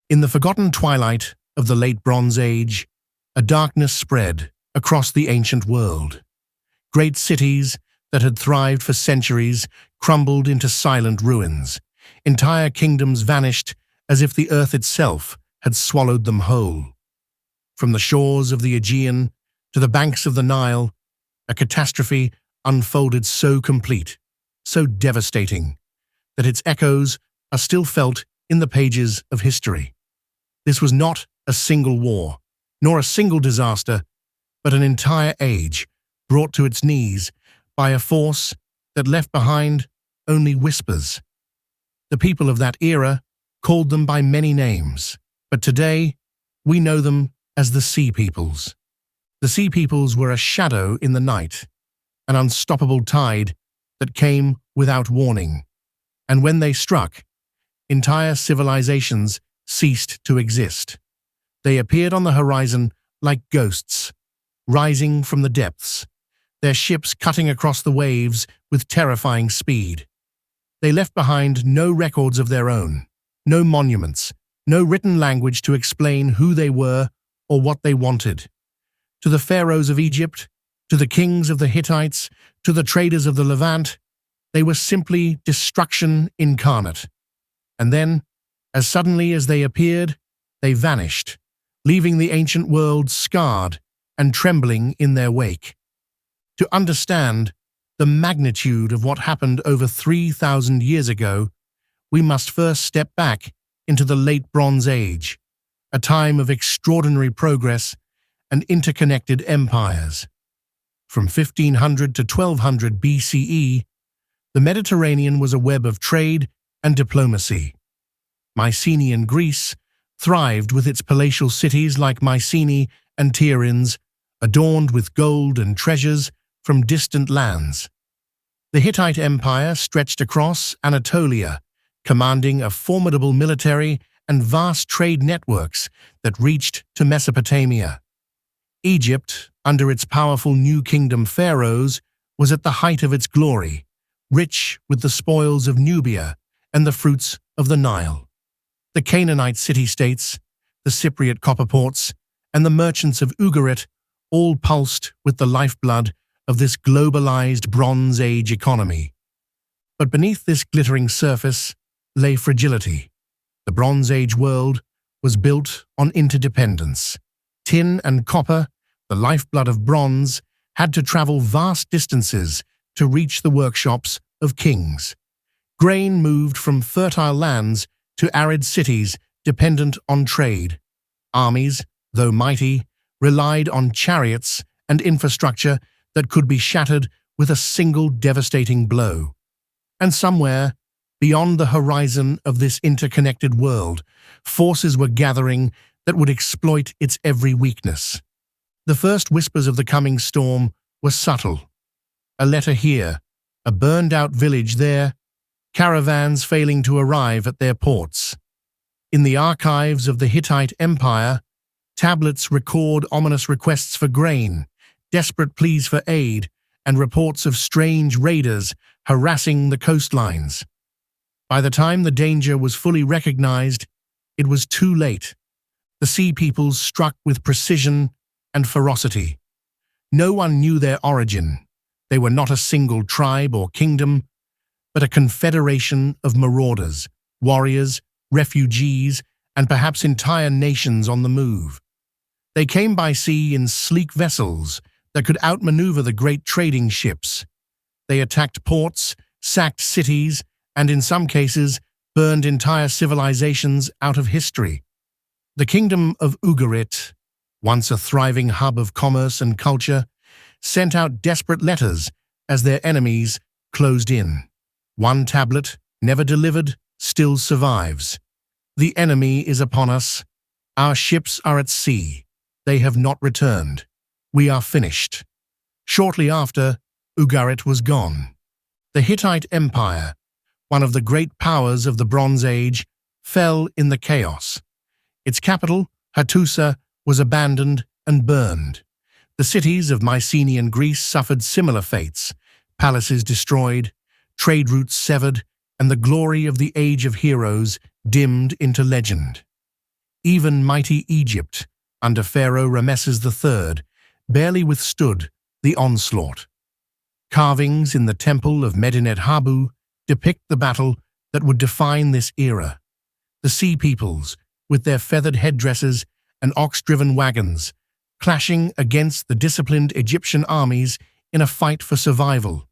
In the forgotten twilight of the late Bronze Age, a darkness spread across the ancient world. Great cities that had thrived for centuries crumbled into silent ruins. Entire kingdoms vanished as if the earth itself had swallowed them whole. From the shores of the Aegean to the banks of the Nile, a catastrophe unfolded so complete, so devastating, that its echoes are still felt in the pages of history. This was not a single war, nor a single disaster, but an entire age brought to its knees by a force that left behind only whispers. The people of that era called them by many names, but today we know them as the Sea Peoples. The Sea Peoples were a shadow in the night, an unstoppable tide that came without warning, and when they struck, entire civilizations ceased to exist. They appeared on the horizon like ghosts, rising from the depths, their ships cutting across the waves with terrifying speed. They left behind no records of their own, no monuments, no written language to explain who they were or what they wanted. To the pharaohs of Egypt, to the kings of the Hittites, to the traders of the Levant, they were simply destruction incarnate. And then, as suddenly as they appeared, they vanished, leaving the ancient world scarred and trembling in their wake. To understand the magnitude of what happened over 3,000 years ago, we must first step back into the late Bronze Age, a time of extraordinary progress and interconnected empires. From 1500 to 1200 BCE, the Mediterranean was a web of trade and diplomacy. Mycenaean Greece thrived with its palatial cities like Mycenae and Tiryns, adorned with gold and treasures from distant lands. The Hittite Empire stretched across Anatolia, commanding a formidable military and vast trade networks that reached to Mesopotamia. Egypt, under its powerful New Kingdom pharaohs, was at the height of its glory, rich with the spoils of Nubia and the fruits of the Nile. The Canaanite city-states, the Cypriot copper ports, and the merchants of Ugarit all pulsed with the lifeblood of this globalized Bronze Age economy. But beneath this glittering surface lay fragility. The Bronze Age world was built on interdependence. Tin and copper, the lifeblood of bronze, had to travel vast distances to reach the workshops of kings. Grain moved from fertile lands to arid cities dependent on trade. Armies, though mighty, relied on chariots and infrastructure that could be shattered with a single devastating blow. And somewhere, beyond the horizon of this interconnected world, forces were gathering that would exploit its every weakness. The first whispers of the coming storm were subtle. A letter here, a burned-out village there, caravans failing to arrive at their ports. In the archives of the Hittite Empire, tablets record ominous requests for grain, desperate pleas for aid, and reports of strange raiders harassing the coastlines. By the time the danger was fully recognized, it was too late. The Sea Peoples struck with precision and ferocity. No one knew their origin. They were not a single tribe or kingdom, but a confederation of marauders, warriors, refugees, and perhaps entire nations on the move. They came by sea in sleek vessels that could outmaneuver the great trading ships. They attacked ports, sacked cities, and in some cases, burned entire civilizations out of history. The kingdom of Ugarit, once a thriving hub of commerce and culture, sent out desperate letters as their enemies closed in. One tablet, never delivered, still survives. The enemy is upon us. Our ships are at sea. They have not returned. We are finished. Shortly after, Ugarit was gone. The Hittite Empire, one of the great powers of the Bronze Age, fell in the chaos. Its capital, Hattusa, was abandoned and burned. The cities of Mycenaean Greece suffered similar fates, palaces destroyed, trade routes severed, and the glory of the Age of Heroes dimmed into legend. Even mighty Egypt, under Pharaoh Rameses III, barely withstood the onslaught. Carvings in the Temple of Medinet Habu depict the battle that would define this era. The Sea Peoples, with their feathered headdresses and ox-driven wagons, clashing against the disciplined Egyptian armies in a fight for survival.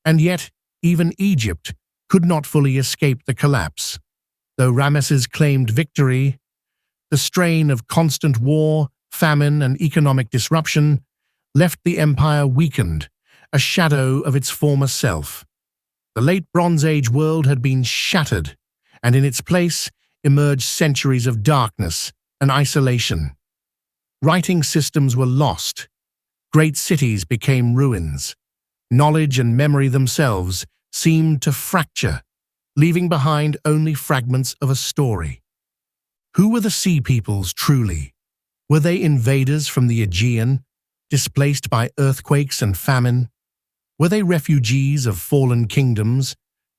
And yet, even Egypt could not fully escape the collapse. Though Ramesses claimed victory, the strain of constant war, famine, and economic disruption left the empire weakened, a shadow of its former self. The late Bronze Age world had been shattered, and in its place emerged centuries of darkness and isolation. Writing systems were lost. Great cities became ruins. Knowledge and memory themselves seemed to fracture, leaving behind only fragments of a story. Who were the Sea Peoples truly? Were they invaders from the Aegean, displaced by earthquakes and famine? Were they refugees of fallen kingdoms,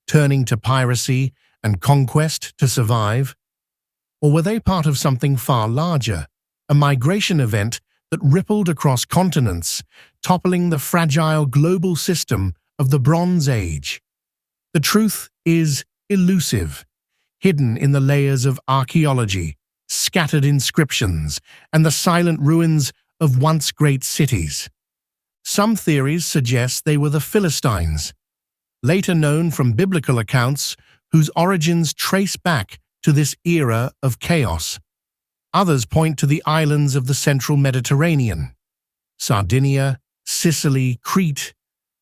turning to piracy and conquest to survive? Or were they part of something far larger, a migration event that rippled across continents, toppling the fragile global system of the Bronze Age? The truth is elusive, hidden in the layers of archaeology, scattered inscriptions, and the silent ruins of once great cities. Some theories suggest they were the Philistines, later known from biblical accounts whose origins trace back to this era of chaos. Others point to the islands of the central Mediterranean, Sardinia, Sicily, Crete,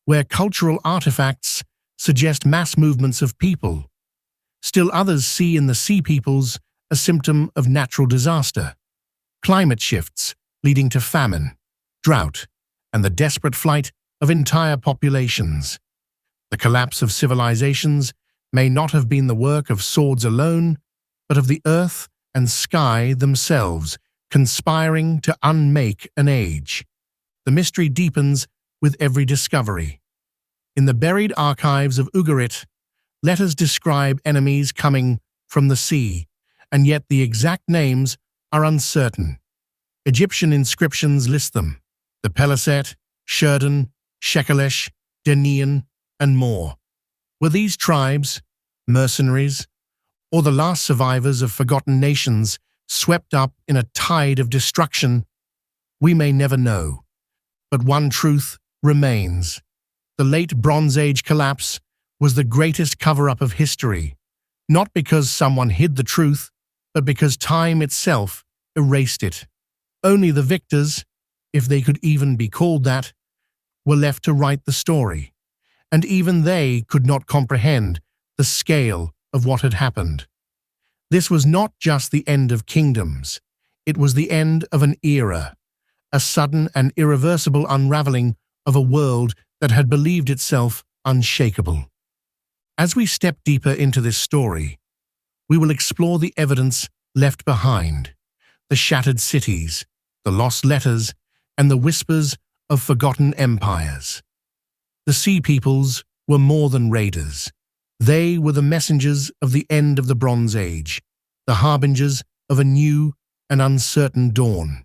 where cultural artifacts suggest mass movements of people. Still others see in the Sea Peoples a symptom of natural disaster, climate shifts leading to famine, drought, and the desperate flight of entire populations. The collapse of civilizations may not have been the work of swords alone, but of the earth and sky themselves conspiring to unmake an age. The mystery deepens with every discovery. In the buried archives of Ugarit, letters describe enemies coming from the sea, and yet the exact names are uncertain. Egyptian inscriptions list them: the Peliset, Sherdon, Shekelesh, Denian, and more. Were these tribes, mercenaries, or the last survivors of forgotten nations swept up in a tide of destruction? We may never know. But one truth remains. The late Bronze Age collapse was the greatest cover-up of history, not because someone hid the truth, but because time itself erased it. Only the victors, if they could even be called that, were left to write the story, and even they could not comprehend the scale of what had happened. This was not just the end of kingdoms, it was the end of an era, a sudden and irreversible unraveling of a world that had believed itself unshakable. As we step deeper into this story, we will explore the evidence left behind, the shattered cities, the lost letters, and the whispers of forgotten empires. The Sea Peoples were more than raiders. They were the messengers of the end of the Bronze Age, the harbingers of a new and uncertain dawn.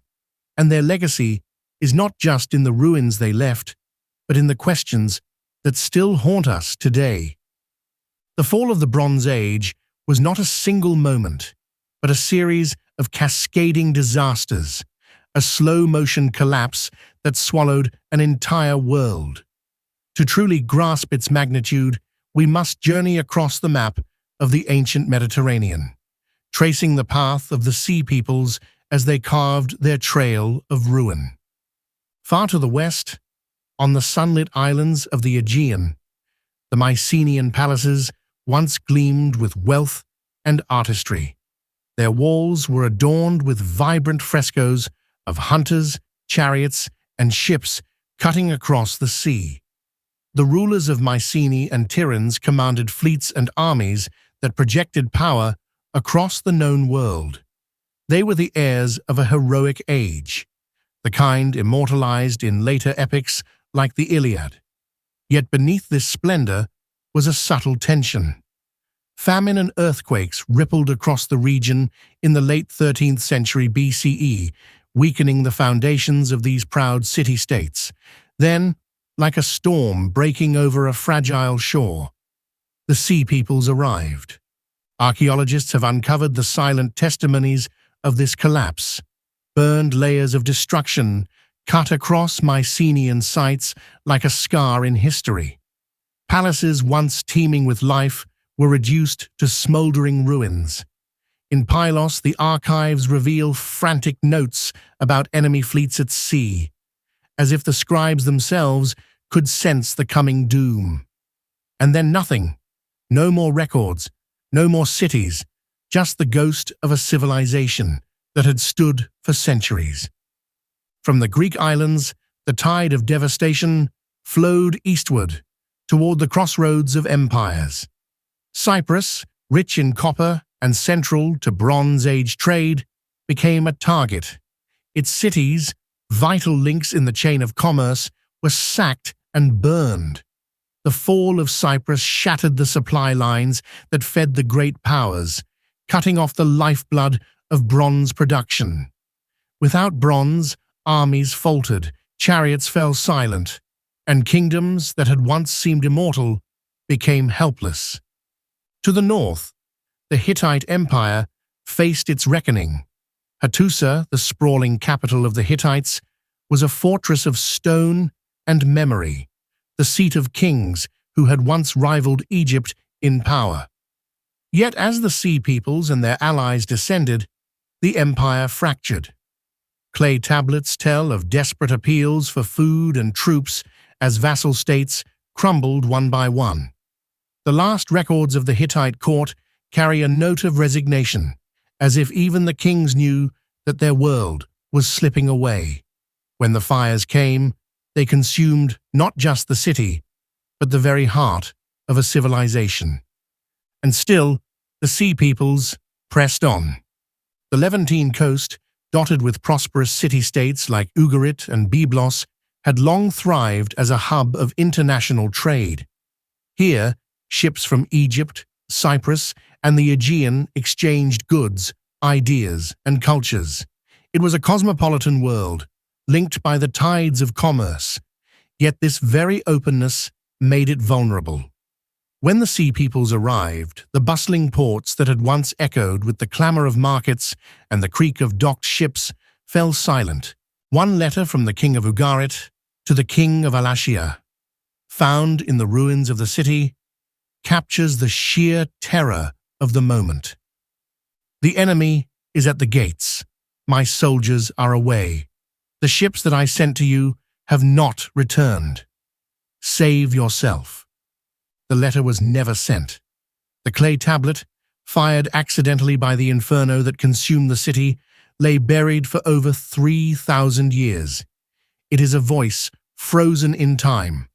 And their legacy is not just in the ruins they left, but in the questions that still haunt us today. The fall of the Bronze Age was not a single moment, but a series of cascading disasters, a slow-motion collapse that swallowed an entire world. To truly grasp its magnitude, we must journey across the map of the ancient Mediterranean, tracing the path of the Sea Peoples as they carved their trail of ruin. Far to the west, on the sunlit islands of the Aegean, the Mycenaean palaces once gleamed with wealth and artistry. Their walls were adorned with vibrant frescoes of hunters, chariots, and ships cutting across the sea. The rulers of Mycenae and Tiryns commanded fleets and armies that projected power across the known world. They were the heirs of a heroic age, the kind immortalized in later epics like the Iliad. Yet beneath this splendor was a subtle tension. Famine and earthquakes rippled across the region in the late 13th century BCE, weakening the foundations of these proud city-states. Then, like a storm breaking over a fragile shore, the Sea Peoples arrived. Archaeologists have uncovered the silent testimonies of this collapse. Burned layers of destruction cut across Mycenaean sites like a scar in history. Palaces once teeming with life were reduced to smoldering ruins. In Pylos, the archives reveal frantic notes about enemy fleets at sea, as if the scribes themselves could sense the coming doom. And then nothing. No more records, no more cities, just the ghost of a civilization that had stood for centuries. From the Greek islands, the tide of devastation flowed eastward, toward the crossroads of empires. Cyprus, rich in copper and central to Bronze Age trade, became a target. Its cities, vital links in the chain of commerce, were sacked and burned. The fall of Cyprus shattered the supply lines that fed the great powers, cutting off the lifeblood of bronze production. Without bronze, armies faltered, chariots fell silent, and kingdoms that had once seemed immortal became helpless. To the north, the Hittite Empire faced its reckoning. Hattusa, the sprawling capital of the Hittites, was a fortress of stone and memory, the seat of kings who had once rivaled Egypt in power. Yet as the Sea Peoples and their allies descended, the empire fractured. Clay tablets tell of desperate appeals for food and troops as vassal states crumbled one by one. The last records of the Hittite court carry a note of resignation, as if even the kings knew that their world was slipping away. When the fires came, they consumed not just the city, but the very heart of a civilization. And still, the Sea Peoples pressed on. The Levantine coast, dotted with prosperous city-states like Ugarit and Byblos, had long thrived as a hub of international trade. Here, ships from Egypt, Cyprus, and the Aegean exchanged goods, ideas, and cultures. It was a cosmopolitan world, linked by the tides of commerce, yet this very openness made it vulnerable. When the Sea Peoples arrived, the bustling ports that had once echoed with the clamor of markets and the creak of docked ships fell silent. One letter from the king of Ugarit to the king of Alashia, found in the ruins of the city, captures the sheer terror of the moment. The enemy is at the gates. My soldiers are away. The ships that I sent to you have not returned. Save yourself. The letter was never sent. The clay tablet, fired accidentally by the inferno that consumed the city, lay buried for over 3,000 years. It is a voice frozen in time,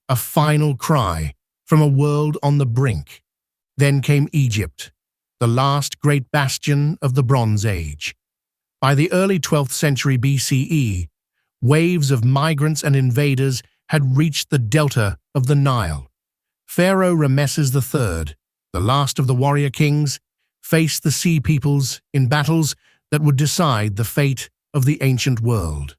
a final cry from a world on the brink. Then came Egypt, the last great bastion of the Bronze Age. By the early 12th century BCE, waves of migrants and invaders had reached the delta of the Nile. Pharaoh Ramesses III, the last of the warrior kings, faced the Sea Peoples in battles that would decide the fate of the ancient world.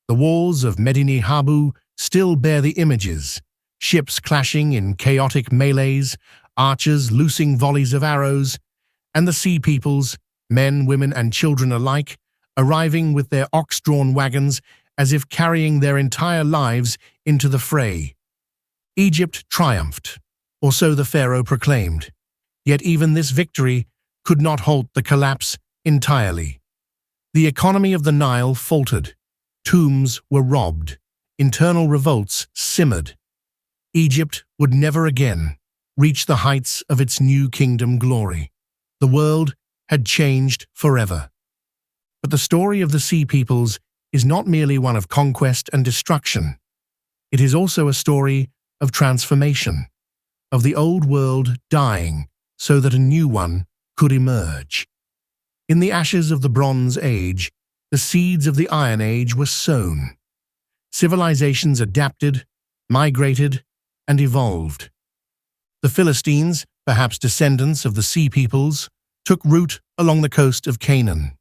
The walls of Medini Habu still bear the images, ships clashing in chaotic melees, archers loosing volleys of arrows, and the Sea Peoples, men, women, and children alike, arriving with their ox-drawn wagons as if carrying their entire lives into the fray. Egypt triumphed, or so the pharaoh proclaimed. Yet even this victory could not halt the collapse entirely. The economy of the Nile faltered. Tombs were robbed. Internal revolts simmered. Egypt would never again reach the heights of its new kingdom glory. The world had changed forever. But the story of the Sea Peoples is not merely one of conquest and destruction. It is also a story of transformation, of the old world dying so that a new one could emerge. In the ashes of the Bronze Age, the seeds of the Iron Age were sown. Civilizations adapted, migrated, and evolved. The Philistines, perhaps descendants of the Sea Peoples, took root along the coast of Canaan.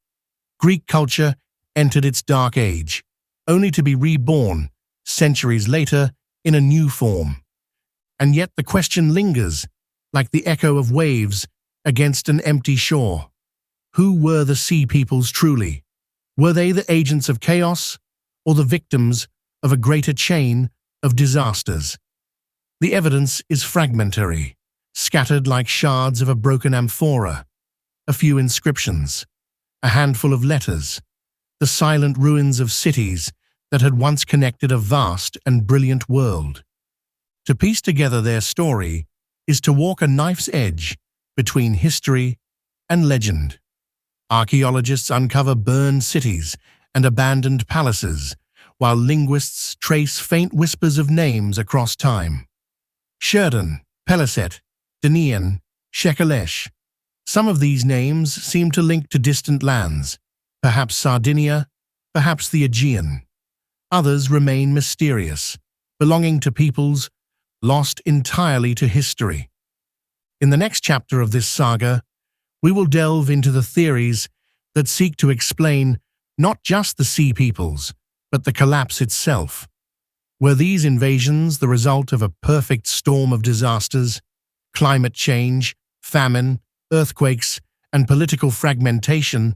Greek culture entered its dark age, only to be reborn centuries later in a new form. And yet the question lingers, like the echo of waves against an empty shore. Who were the Sea Peoples truly? Were they the agents of chaos or the victims of a greater chain of disasters? The evidence is fragmentary, scattered like shards of a broken amphora. A few inscriptions, a handful of letters, the silent ruins of cities that had once connected a vast and brilliant world. To piece together their story is to walk a knife's edge between history and legend. Archaeologists uncover burned cities and abandoned palaces, while linguists trace faint whispers of names across time. Sheridan, Peliset, Denian, Shekelesh. Some of these names seem to link to distant lands, perhaps Sardinia, perhaps the Aegean. Others remain mysterious, belonging to peoples lost entirely to history. In the next chapter of this saga, we will delve into the theories that seek to explain not just the Sea Peoples, but the collapse itself. Were these invasions the result of a perfect storm of disasters, climate change, famine, earthquakes, and political fragmentation,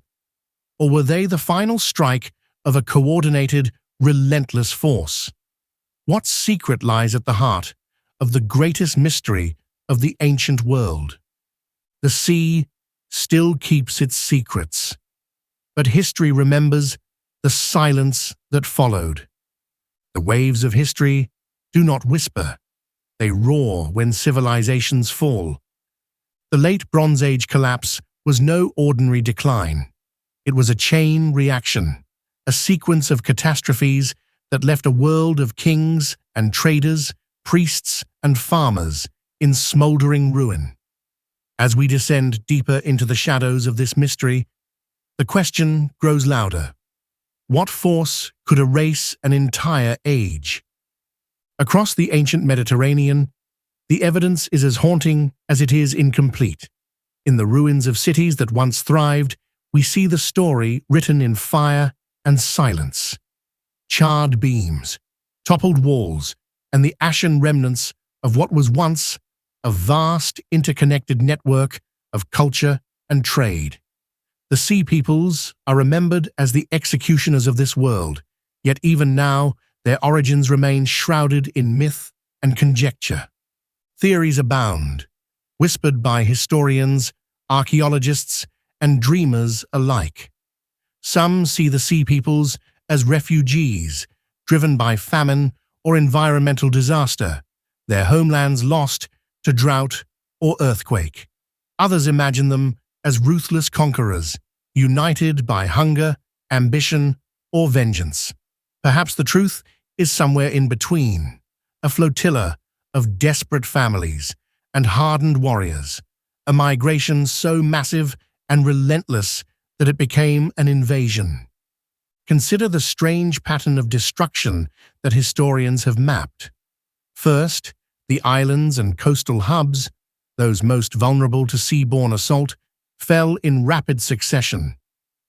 or were they the final strike of a coordinated, relentless force? What secret lies at the heart of the greatest mystery of the ancient world? The sea still keeps its secrets, but history remembers the silence that followed. The waves of history do not whisper, they roar when civilizations fall. The late Bronze Age collapse was no ordinary decline. It was a chain reaction, a sequence of catastrophes that left a world of kings and traders, priests and farmers in smoldering ruin. As we descend deeper into the shadows of this mystery, the question grows louder. What force could erase an entire age? Across the ancient Mediterranean, the evidence is as haunting as it is incomplete. In the ruins of cities that once thrived, we see the story written in fire and silence. Charred beams, toppled walls, and the ashen remnants of what was once a vast interconnected network of culture and trade. The Sea Peoples are remembered as the executioners of this world, yet even now their origins remain shrouded in myth and conjecture. Theories abound, whispered by historians, archaeologists, and dreamers alike. Some see the Sea Peoples as refugees, driven by famine or environmental disaster, their homelands lost to drought or earthquake. Others imagine them as ruthless conquerors, united by hunger, ambition, or vengeance. Perhaps the truth is somewhere in between, a flotilla of desperate families and hardened warriors, a migration so massive and relentless that it became an invasion. Consider the strange pattern of destruction that historians have mapped. First, the islands and coastal hubs, those most vulnerable to seaborne assault, fell in rapid succession.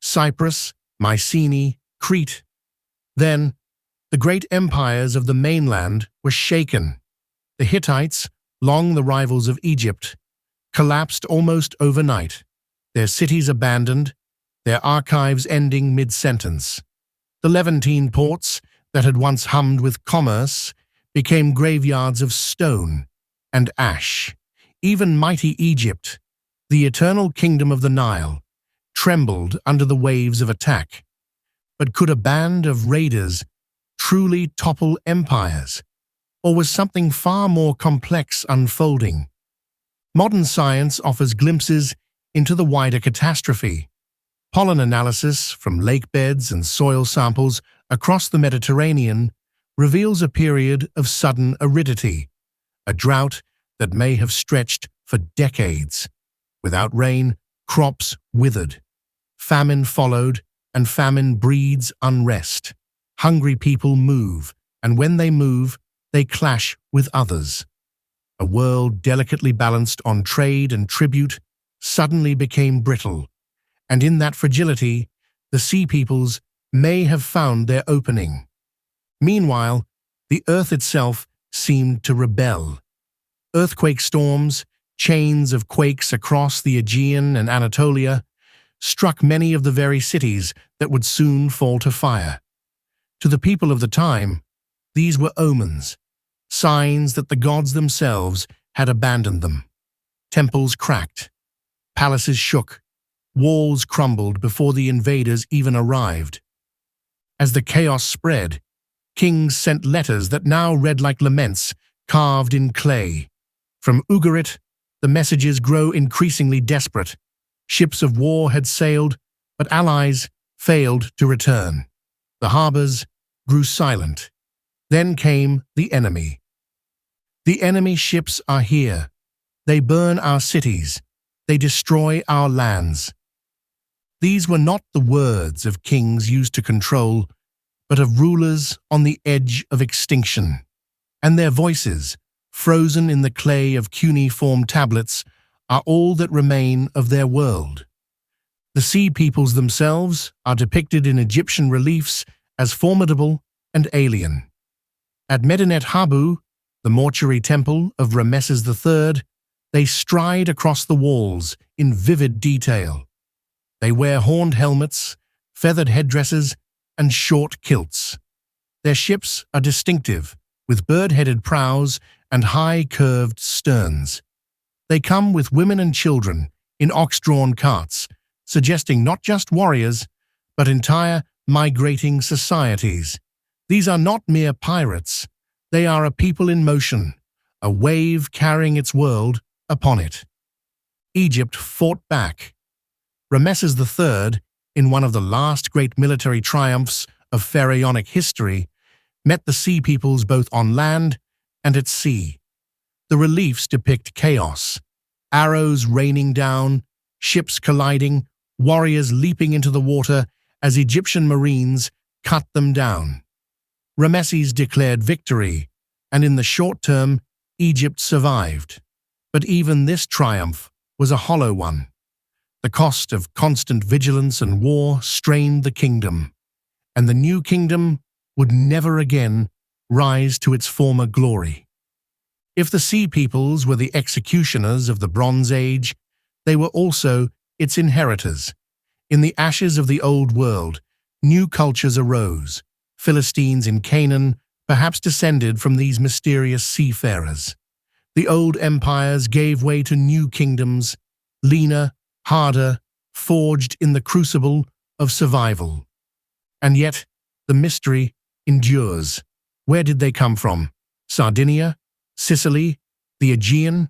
Cyprus, Mycenae, Crete. Then, the great empires of the mainland were shaken. The Hittites, long the rivals of Egypt, collapsed almost overnight, their cities abandoned, their archives ending mid-sentence. The Levantine ports, that had once hummed with commerce, became graveyards of stone and ash. Even mighty Egypt, the eternal kingdom of the Nile, trembled under the waves of attack. But could a band of raiders truly topple empires? Or was something far more complex unfolding? Modern science offers glimpses into the wider catastrophe. Pollen analysis from lake beds and soil samples across the Mediterranean reveals a period of sudden aridity, a drought that may have stretched for decades. Without rain, crops withered. Famine followed, and famine breeds unrest. Hungry people move, and when they move, they clash with others. A world delicately balanced on trade and tribute suddenly became brittle, and in that fragility, the sea peoples may have found their opening. Meanwhile, the earth itself seemed to rebel. Earthquake storms, chains of quakes across the Aegean and Anatolia, struck many of the very cities that would soon fall to fire. To the people of the time, these were omens, signs that the gods themselves had abandoned them. Temples cracked, palaces shook, walls crumbled before the invaders even arrived. As the chaos spread, kings sent letters that now read like laments carved in clay. From Ugarit, the messages grow increasingly desperate. Ships of war had sailed, but allies failed to return. The harbors grew silent. Then came the enemy. The enemy ships are here. They burn our cities. They destroy our lands. These were not the words of kings used to control, but of rulers on the edge of extinction. And their voices, frozen in the clay of cuneiform tablets, are all that remain of their world. The sea peoples themselves are depicted in Egyptian reliefs as formidable and alien. At Medinet Habu, the mortuary temple of Ramesses III, they stride across the walls in vivid detail. They wear horned helmets, feathered headdresses, and short kilts. Their ships are distinctive, with bird-headed prows and high-curved sterns. They come with women and children in ox-drawn carts, suggesting not just warriors, but entire migrating societies. These are not mere pirates. They are a people in motion, a wave carrying its world upon it. Egypt fought back. Ramesses III, in one of the last great military triumphs of pharaonic history, met the sea peoples both on land and at sea. The reliefs depict chaos, arrows raining down, ships colliding, warriors leaping into the water as Egyptian marines cut them down. Ramesses declared victory, and in the short term, Egypt survived. But even this triumph was a hollow one. The cost of constant vigilance and war strained the kingdom, and the new kingdom would never again rise to its former glory. If the sea peoples were the executioners of the Bronze Age, they were also its inheritors. In the ashes of the old world, new cultures arose. Philistines in Canaan perhaps descended from these mysterious seafarers. The old empires gave way to new kingdoms, leaner, harder, forged in the crucible of survival. And yet, the mystery endures. Where did they come from? Sardinia? Sicily? The Aegean?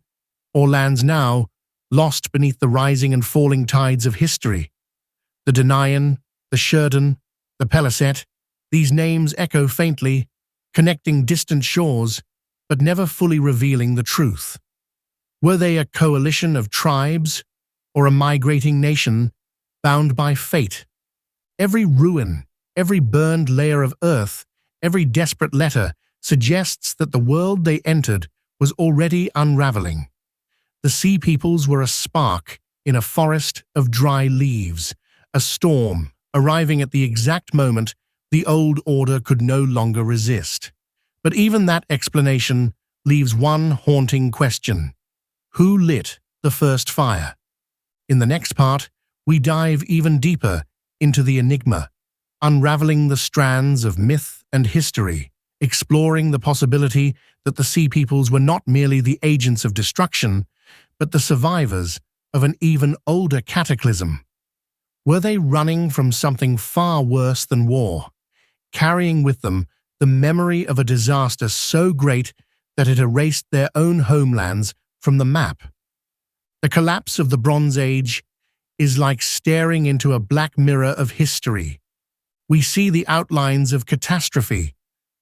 Or lands now lost beneath the rising and falling tides of history? The Danaan, the Sheridan, the Peliset, these names echo faintly, connecting distant shores, but never fully revealing the truth. Were they a coalition of tribes, or a migrating nation bound by fate? Every ruin, every burned layer of earth, every desperate letter suggests that the world they entered was already unraveling. The sea peoples were a spark in a forest of dry leaves, a storm arriving at the exact moment the old order could no longer resist. But even that explanation leaves one haunting question. Who lit the first fire? In the next part, we dive even deeper into the enigma, unraveling the strands of myth and history, exploring the possibility that the sea peoples were not merely the agents of destruction, but the survivors of an even older cataclysm. Were they running from something far worse than war, carrying with them the memory of a disaster so great that it erased their own homelands from the map? The collapse of the Bronze Age is like staring into a black mirror of history. We see the outlines of catastrophe,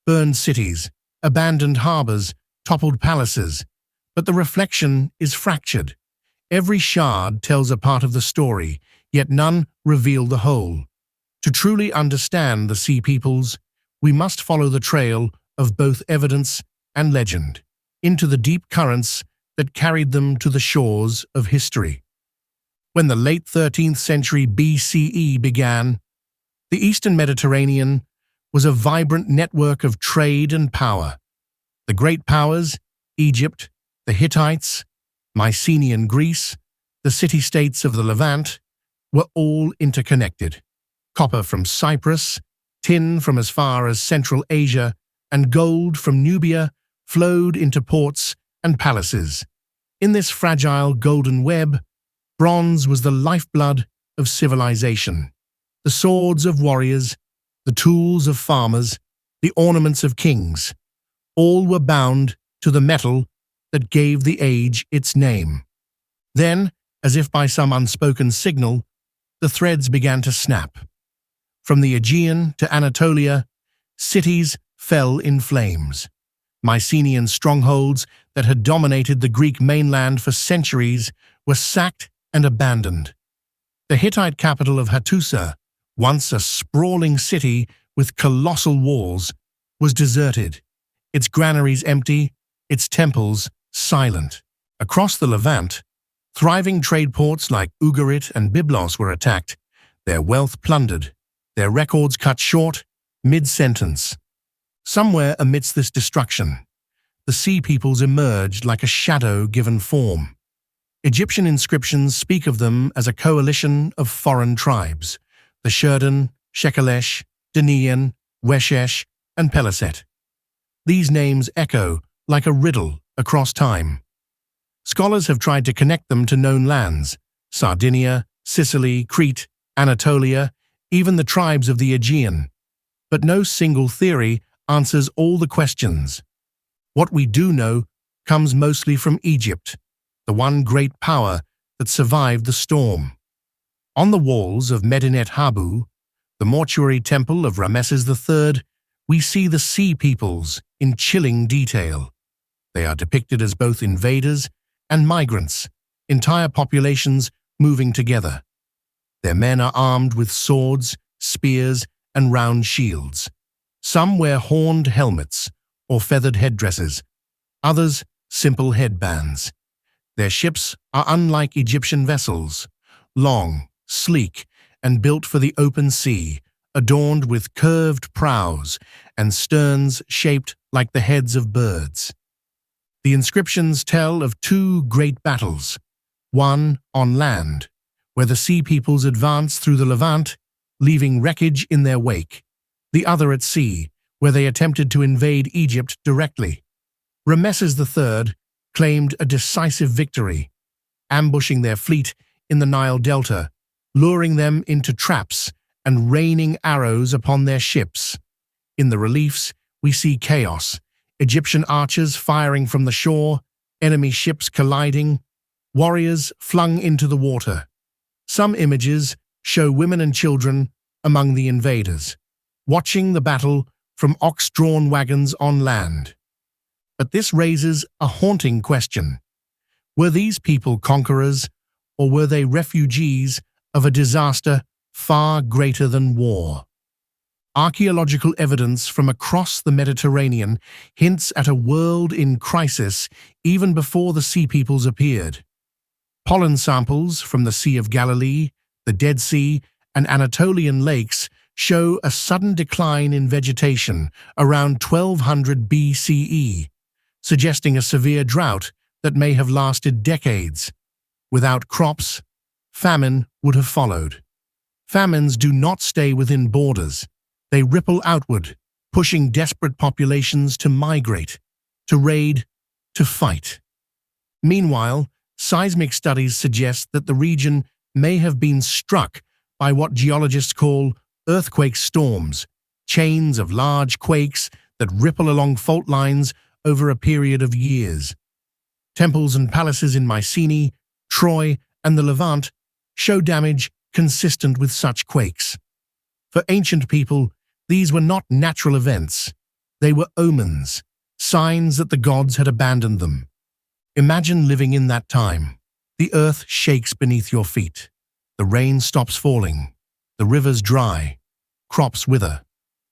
burned cities, abandoned harbors, toppled palaces, but the reflection is fractured. Every shard tells a part of the story, yet none reveal the whole. To truly understand the sea peoples, we must follow the trail of both evidence and legend. into the deep currents that carried them to the shores of history. When the late 13th century BCE began, the Eastern Mediterranean was a vibrant network of trade and power. The great powers, Egypt, the Hittites, Mycenaean Greece, the city-states of the Levant, were all interconnected. Copper from Cyprus, tin from as far as Central Asia, and gold from Nubia flowed into ports and palaces. In this fragile golden web, bronze was the lifeblood of civilization. The swords of warriors, the tools of farmers, the ornaments of kings, all were bound to the metal that gave the age its name. Then, as if by some unspoken signal, the threads began to snap. From the Aegean to Anatolia, cities fell in flames. Mycenaean strongholds that had dominated the Greek mainland for centuries were sacked and abandoned. The Hittite capital of Hattusa, once a sprawling city with colossal walls, was deserted, its granaries empty, its temples silent. Across the Levant, thriving trade ports like Ugarit and Byblos were attacked, their wealth plundered, their records cut short, mid-sentence. Somewhere amidst this destruction, the sea peoples emerged like a shadow given form. Egyptian inscriptions speak of them as a coalition of foreign tribes, the Sherdan, Shekelesh, Danaean, Weshesh, and Peliset. These names echo like a riddle across time. Scholars have tried to connect them to known lands, Sardinia, Sicily, Crete, Anatolia, even the tribes of the Aegean. But no single theory answers all the questions. What we do know comes mostly from Egypt, the one great power that survived the storm. On the walls of Medinet Habu, the mortuary temple of Ramesses III, we see the sea peoples in chilling detail. They are depicted as both invaders and migrants, entire populations moving together. Their men are armed with swords, spears, and round shields. Some wear horned helmets or feathered headdresses, others simple headbands. Their ships are unlike Egyptian vessels, long, sleek, and built for the open sea, adorned with curved prows and sterns shaped like the heads of birds. The inscriptions tell of two great battles, one on land, where the sea peoples advanced through the Levant, leaving wreckage in their wake, the other at sea, where they attempted to invade Egypt directly. Ramesses III claimed a decisive victory, ambushing their fleet in the Nile Delta, luring them into traps and raining arrows upon their ships. In the reliefs, we see chaos, Egyptian archers firing from the shore, enemy ships colliding, warriors flung into the water. Some images show women and children among the invaders, watching the battle from ox-drawn wagons on land. But this raises a haunting question. Were these people conquerors, or were they refugees of a disaster far greater than war? Archaeological evidence from across the Mediterranean hints at a world in crisis even before the sea peoples appeared. Pollen samples from the Sea of Galilee, the Dead Sea, and Anatolian lakes show a sudden decline in vegetation around 1200 BCE, suggesting a severe drought that may have lasted decades. Without crops, famine would have followed. Famines do not stay within borders. They ripple outward, pushing desperate populations to migrate, to raid, to fight. Meanwhile, seismic studies suggest that the region may have been struck by what geologists call earthquake storms, chains of large quakes that ripple along fault lines over a period of years. Temples and palaces in Mycenae, Troy, and the Levant show damage consistent with such quakes. For ancient people, these were not natural events. They were omens, signs that the gods had abandoned them. Imagine living in that time. The earth shakes beneath your feet. The rain stops falling. The rivers dry. Crops wither.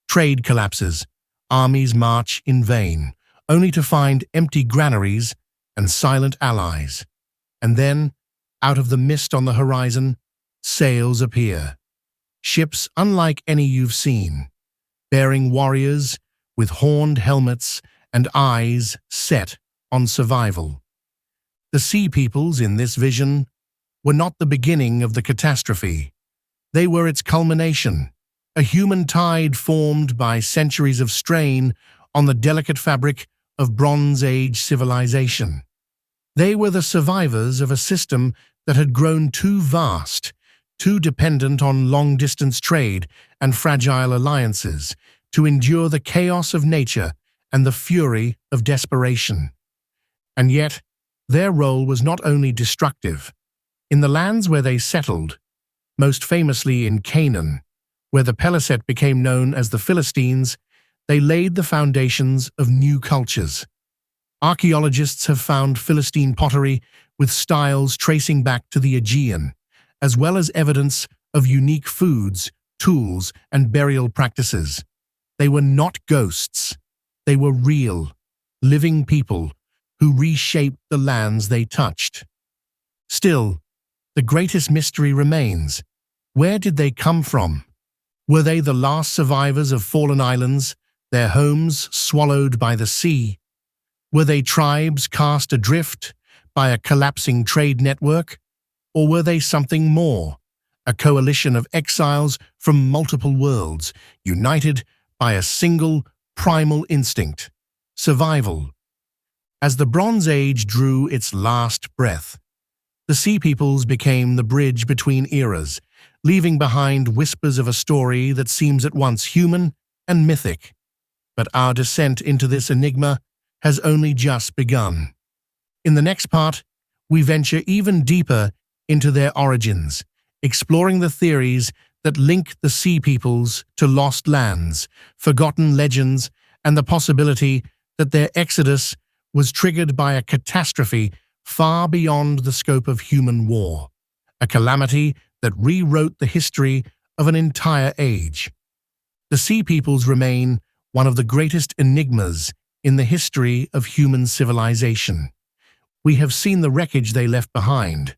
Trade collapses. Armies march in vain. only to find empty granaries and silent allies. And then, out of the mist on the horizon, sails appear. Ships unlike any you've seen, bearing warriors with horned helmets and eyes set on survival. The sea peoples in this vision were not the beginning of the catastrophe. They were its culmination, a human tide formed by centuries of strain on the delicate fabric of Bronze Age civilization. They were the survivors of a system that had grown too vast, too dependent on long-distance trade and fragile alliances, to endure the chaos of nature and the fury of desperation. And yet, their role was not only destructive. In the lands where they settled, most famously in Canaan, where the Peliset became known as the Philistines, they laid the foundations of new cultures. Archaeologists have found Philistine pottery with styles tracing back to the Aegean, as well as evidence of unique foods, tools, and burial practices. They were not ghosts. They were real, living people who reshaped the lands they touched. Still, the greatest mystery remains. Where did they come from? Were they the last survivors of fallen islands, their homes swallowed by the sea? Were they tribes cast adrift by a collapsing trade network? Or were they something more, a coalition of exiles from multiple worlds, united by a single primal instinct: survival? As the Bronze Age drew its last breath, the Sea Peoples became the bridge between eras, leaving behind whispers of a story that seems at once human and mythic. But our descent into this enigma has only just begun. In the next part, we venture even deeper into their origins, exploring the theories that link the Sea Peoples to lost lands, forgotten legends, and the possibility that their exodus was triggered by a catastrophe far beyond the scope of human war, a calamity that rewrote the history of an entire age. The Sea Peoples remain one of the greatest enigmas in the history of human civilization. We have seen the wreckage they left behind: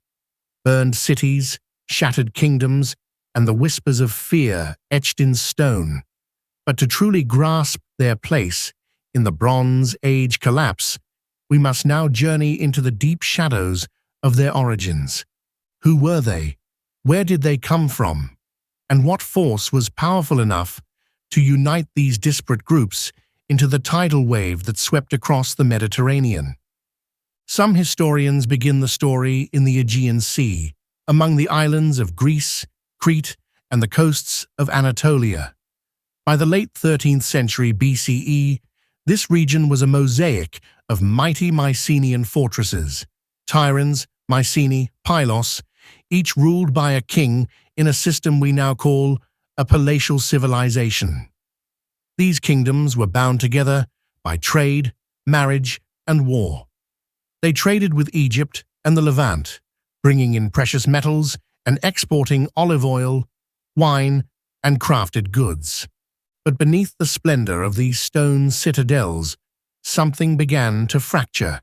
burned cities, shattered kingdoms, and the whispers of fear etched in stone. But to truly grasp their place in the Bronze Age collapse, we must now journey into the deep shadows of their origins. Who were they? Where did they come from? And what force was powerful enough to unite these disparate groups into the tidal wave that swept across the Mediterranean? Some historians begin the story in the Aegean Sea, among the islands of Greece, Crete, and the coasts of Anatolia. By the late 13th century BCE, this region was a mosaic of mighty Mycenaean fortresses: Tyrans, Mycenae, Pylos, each ruled by a king in a system we now call a palatial civilization. These kingdoms were bound together by trade, marriage, and war. They traded with Egypt and the Levant, bringing in precious metals and exporting olive oil, wine, and crafted goods. But beneath the splendor of these stone citadels, something began to fracture.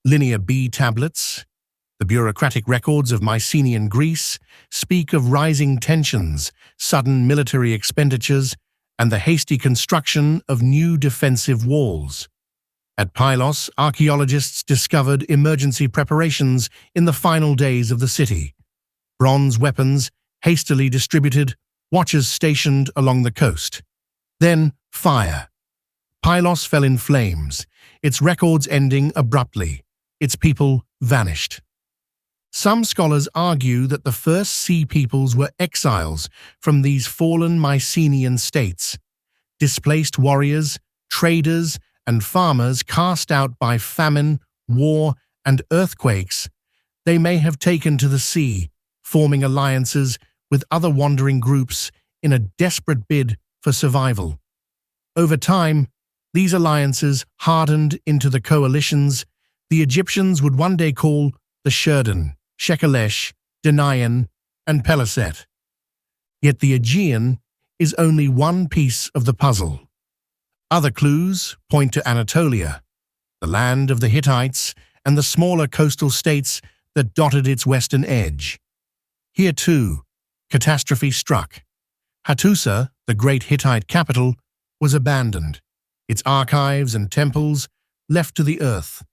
Linear B tablets, the bureaucratic records of Mycenaean Greece, speak of rising tensions, sudden military expenditures, and the hasty construction of new defensive walls. At Pylos, archaeologists discovered emergency preparations in the final days of the city: bronze weapons hastily distributed, watchers stationed along the coast. Then fire. Pylos fell in flames, its records ending abruptly. Its people vanished. Some scholars argue that the first Sea Peoples were exiles from these fallen Mycenaean states, displaced warriors, traders, and farmers cast out by famine, war, and earthquakes. They may have taken to the sea, forming alliances with other wandering groups in a desperate bid for survival. Over time, these alliances hardened into the coalitions the Egyptians would one day call the Sherdan, Shekelesh, Danayan, and Peliset. Yet the Aegean is only one piece of the puzzle. Other clues point to Anatolia, the land of the Hittites and the smaller coastal states that dotted its western edge. Here, too, catastrophe struck. Hattusa, the great Hittite capital, was abandoned, its archives and temples left to the earth.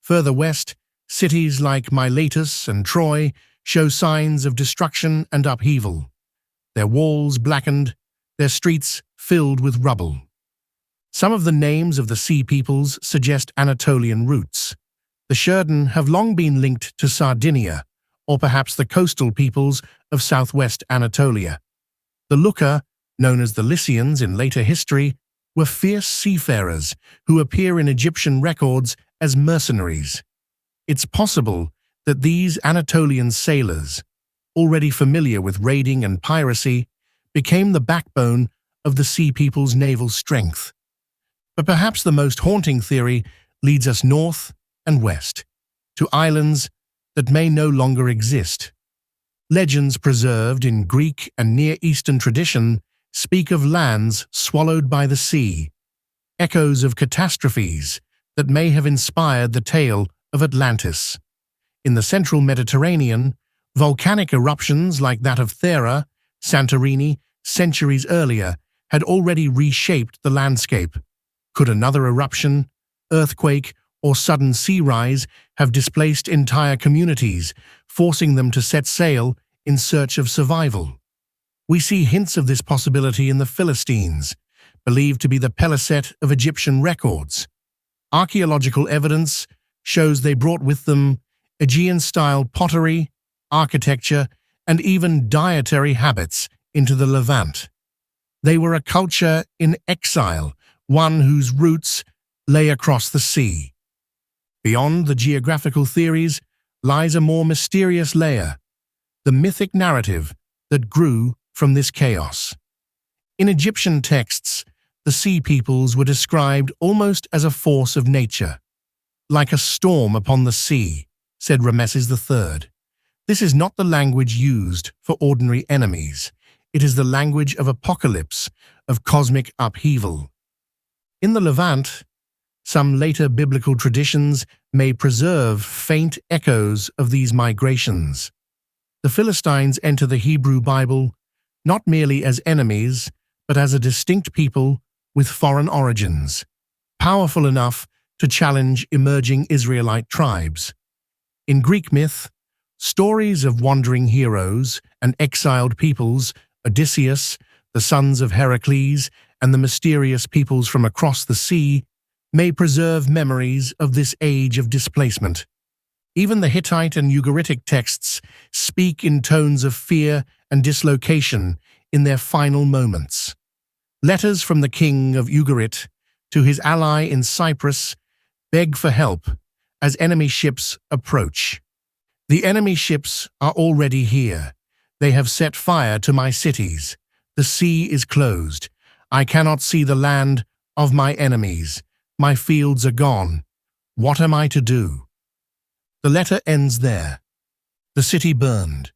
Further west, cities like Miletus and Troy show signs of destruction and upheaval, their walls blackened, their streets filled with rubble. Some of the names of the sea peoples suggest Anatolian roots. The Sherden have long been linked to Sardinia, or perhaps the coastal peoples of southwest Anatolia. The Lucca, known as the Lycians in later history, were fierce seafarers who appear in Egyptian records as mercenaries. It's possible that these Anatolian sailors, already familiar with raiding and piracy, became the backbone of the sea people's naval strength. But perhaps the most haunting theory leads us north and west, to islands that may no longer exist. Legends preserved in Greek and Near Eastern tradition speak of lands swallowed by the sea, echoes of catastrophes that may have inspired the tale of Atlantis. In the central Mediterranean, volcanic eruptions like that of Thera, Santorini, centuries earlier, had already reshaped the landscape. Could another eruption, earthquake, or sudden sea rise have displaced entire communities, forcing them to set sail in search of survival? We see hints of this possibility in the Philistines, believed to be the Peliset of Egyptian records. Archaeological evidence shows they brought with them Aegean-style pottery, architecture, and even dietary habits into the Levant. They were a culture in exile, one whose roots lay across the sea. Beyond the geographical theories lies a more mysterious layer, the mythic narrative that grew from this chaos. In Egyptian texts, the sea peoples were described almost as a force of nature. Like a storm upon the sea, said Rameses III. This is not the language used for ordinary enemies. It is the language of apocalypse, of cosmic upheaval. In the Levant, some later biblical traditions may preserve faint echoes of these migrations. The Philistines enter the Hebrew Bible not merely as enemies, but as a distinct people with foreign origins, powerful enough to challenge emerging Israelite tribes. In Greek myth, stories of wandering heroes and exiled peoples, Odysseus, the sons of Heracles, and the mysterious peoples from across the sea, may preserve memories of this age of displacement. Even the Hittite and Ugaritic texts speak in tones of fear and dislocation in their final moments. Letters from the king of Ugarit to his ally in Cyprus beg for help as enemy ships approach. The enemy ships are already here. They have set fire to my cities. The sea is closed. I cannot see the land of my enemies. My fields are gone. What am I to do? The letter ends there. The city burned.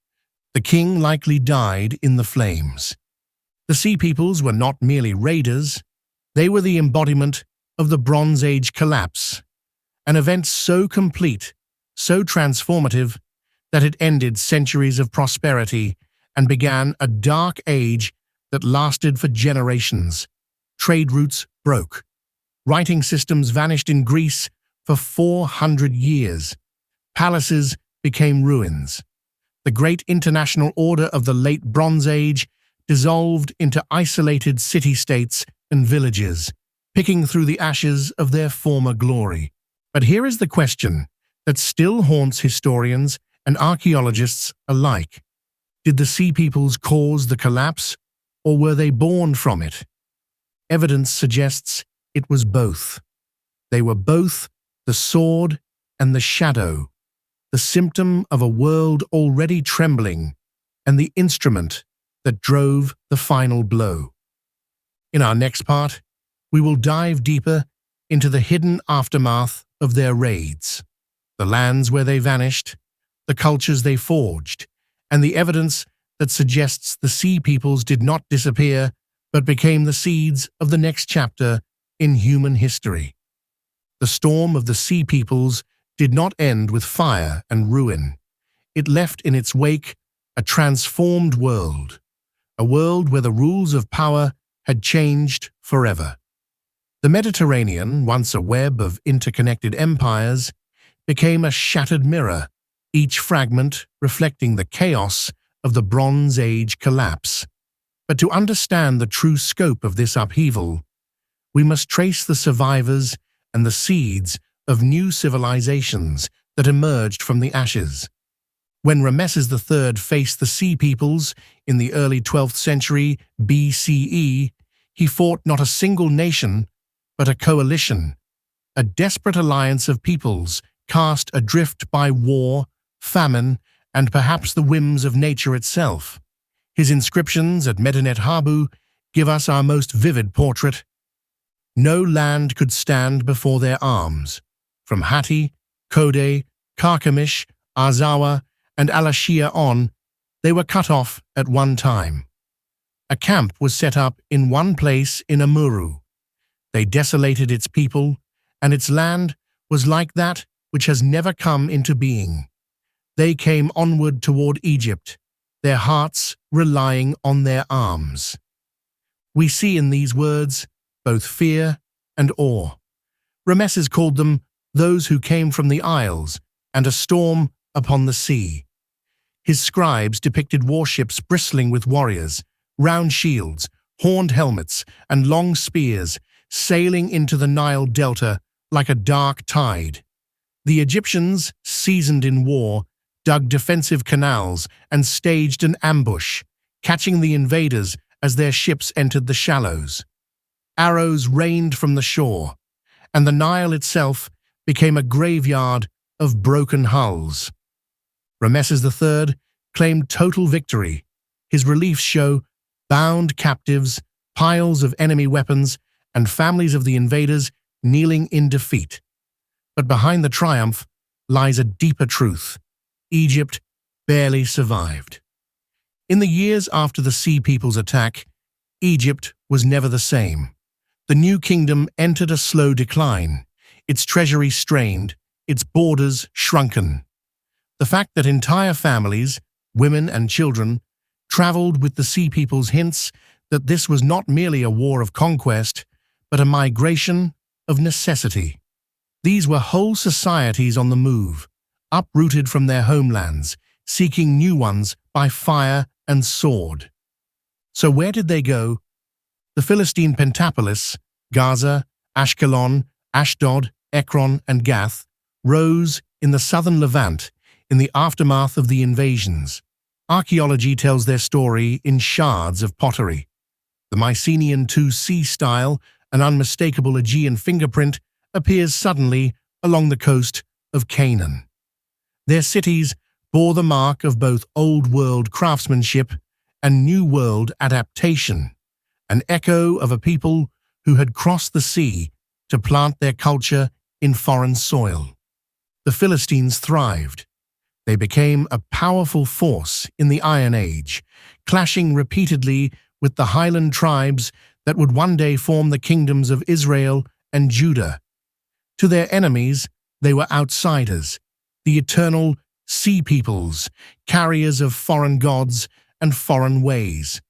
The king likely died in the flames. The sea peoples were not merely raiders. They were the embodiment of the Bronze Age collapse, an event so complete, so transformative, that it ended centuries of prosperity and began a dark age that lasted for generations. Trade routes broke. Writing systems vanished in Greece for 400 years. Palaces became ruins. The great international order of the late Bronze Age dissolved into isolated city-states and villages, picking through the ashes of their former glory. But here is the question that still haunts historians and archaeologists alike. Did the sea peoples cause the collapse, or were they born from it? Evidence suggests it was both. They were both the sword and the shadow, the symptom of a world already trembling, and the instrument that drove the final blow. In our next part, we will dive deeper into the hidden aftermath of their raids, the lands where they vanished, the cultures they forged, and the evidence that suggests the sea peoples did not disappear, but became the seeds of the next chapter in human history. The storm of the Sea Peoples did not end with fire and ruin. It left in its wake a transformed world, a world where the rules of power had changed forever. The Mediterranean, once a web of interconnected empires, became a shattered mirror, each fragment reflecting the chaos of the Bronze Age collapse. But to understand the true scope of this upheaval, we must trace the survivors and the seeds of new civilizations that emerged from the ashes. When Ramesses III faced the Sea Peoples in the early 12th century BCE, he fought not a single nation, but a coalition, a desperate alliance of peoples cast adrift by war, famine, and perhaps the whims of nature itself. His inscriptions at Medinet Habu give us our most vivid portrait. No land could stand before their arms. From Hatti, Kode, Carchemish, Arzawa, and Alashia on, they were cut off at one time. A camp was set up in one place in Amuru. They desolated its people, and its land was like that which has never come into being. They came onward toward Egypt, their hearts relying on their arms. We see in these words both fear and awe. Ramesses called them those who came from the Isles and a storm upon the sea. His scribes depicted warships bristling with warriors, round shields, horned helmets, and long spears sailing into the Nile Delta like a dark tide. The Egyptians, seasoned in war, dug defensive canals and staged an ambush, catching the invaders as their ships entered the shallows. Arrows rained from the shore, and the Nile itself became a graveyard of broken hulls. Ramesses III claimed total victory. His reliefs show bound captives, piles of enemy weapons, and families of the invaders kneeling in defeat. But behind the triumph lies a deeper truth. Egypt barely survived. In the years after the Sea People's attack, Egypt was never the same. The new kingdom entered a slow decline, its treasury strained, its borders shrunken. The fact that entire families, women and children, traveled with the Sea Peoples hints that this was not merely a war of conquest, but a migration of necessity. These were whole societies on the move, uprooted from their homelands, seeking new ones by fire and sword. So where did they go? The Philistine Pentapolis, Gaza, Ashkelon, Ashdod, Ekron, and Gath, rose in the southern Levant in the aftermath of the invasions. Archaeology tells their story in shards of pottery. The Mycenaean 2C style, an unmistakable Aegean fingerprint, appears suddenly along the coast of Canaan. Their cities bore the mark of both Old World craftsmanship and New World adaptation, an echo of a people who had crossed the sea to plant their culture in foreign soil. The Philistines thrived. They became a powerful force in the Iron Age, clashing repeatedly with the highland tribes that would one day form the kingdoms of Israel and Judah. To their enemies, they were outsiders, the eternal Sea Peoples, carriers of foreign gods and foreign ways.